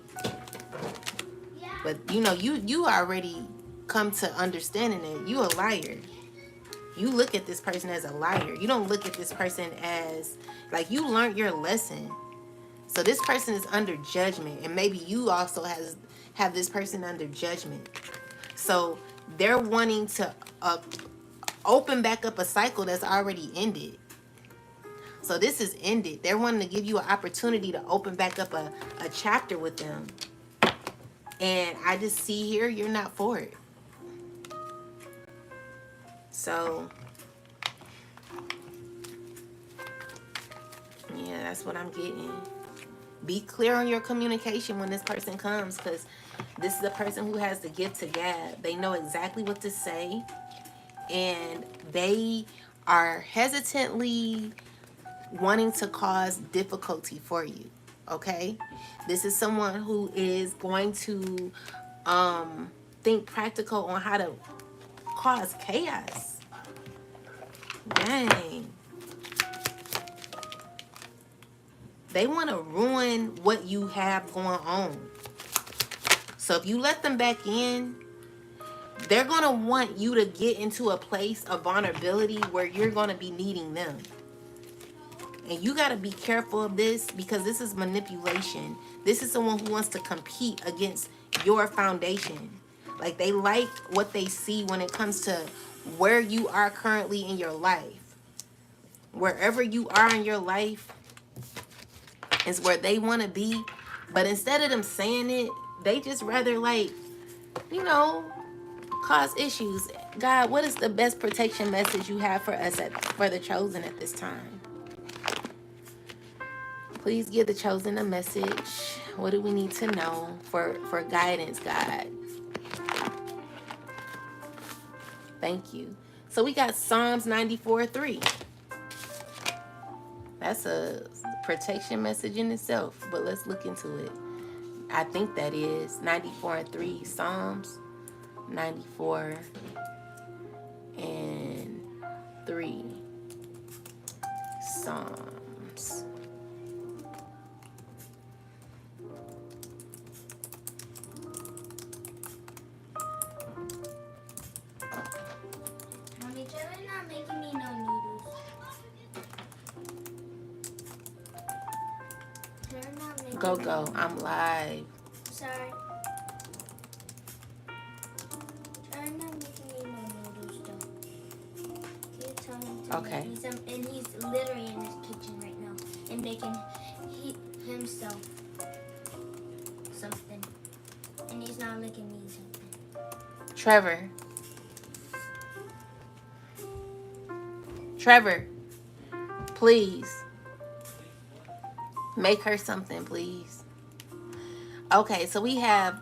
But you know, you already come to understanding it. You a liar. You look at this person as a liar. You don't look at this person as like you learned your lesson. So this person is under judgment, and maybe you also have this person under judgment. So they're wanting to open back up a cycle that's already ended. So this is ended. They're wanting to give you an opportunity to open back up a chapter with them. And I just see here you're not for it. So, yeah, that's what I'm getting. Be clear on your communication when this person comes, because this is a person who has the gift to gab. They know exactly what to say, and they are hesitantly wanting to cause difficulty for you. Okay? This is someone who is going to think practical on how to cause chaos. Dang. They want to ruin what you have going on. So if you let them back in, they're going to want you to get into a place of vulnerability where you're going to be needing them. And you got to be careful of this, because this is manipulation. This is someone who wants to compete against your foundation. Like, they like what they see when it comes to where you are currently in your life. Wherever you are in your life is where they want to be. But instead of them saying it, they just rather, like, you know, cause issues. God, what is the best protection message you have for us, for the chosen at this time? Please give the chosen a message. What do we need to know for guidance, God? Thank you. So we got Psalms 94:3. That's a protection message in itself, but let's look into it. I think that is 94:3. Psalms 94:3. Psalms. Mommy, try not making me no noodles. Try not making Go. I'm live. Sorry. Try not making me no noodles, though. You tell him to Okay. make me some, and he's literally in his kitchen right now and making himself something. And he's not making me something. Trevor, please. Make her something, please. Okay, so we have,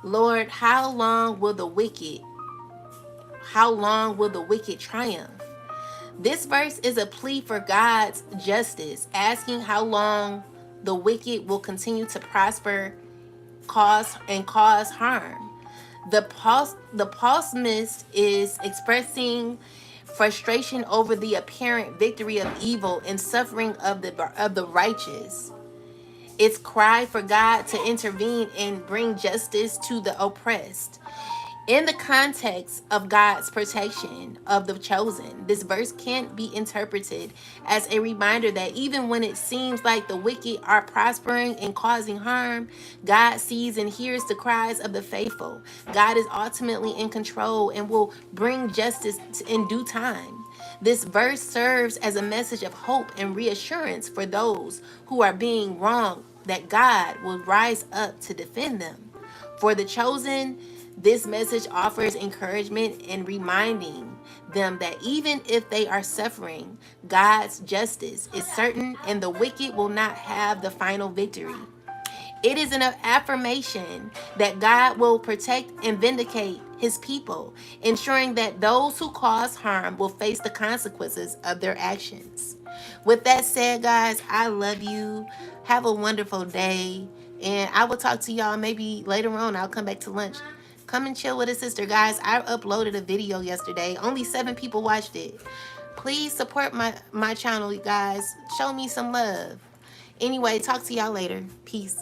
Lord, how long will the wicked triumph? This verse is a plea for God's justice, asking how long the wicked will continue to prosper, cause harm. The psalmist is expressing frustration over the apparent victory of evil and suffering of the righteous. It's cry for God to intervene and bring justice to the oppressed. In the context of God's protection of the chosen, this verse can't be interpreted as a reminder that even when it seems like the wicked are prospering and causing harm, God sees and hears the cries of the faithful. God is ultimately in control and will bring justice in due time. This verse serves as a message of hope and reassurance for those who are being wronged, that God will rise up to defend them. For the chosen, this message offers encouragement in reminding them that even if they are suffering, God's justice is certain and the wicked will not have the final victory. It is an affirmation that God will protect and vindicate his people, ensuring that those who cause harm will face the consequences of their actions. With that said, guys, I love you. Have a wonderful day. And I will talk to y'all maybe later on. I'll come back to lunch. Come and chill with a sister, guys. I uploaded a video yesterday. Only 7 people watched it. Please support my channel, you guys. Show me some love. Anyway, talk to y'all later. Peace.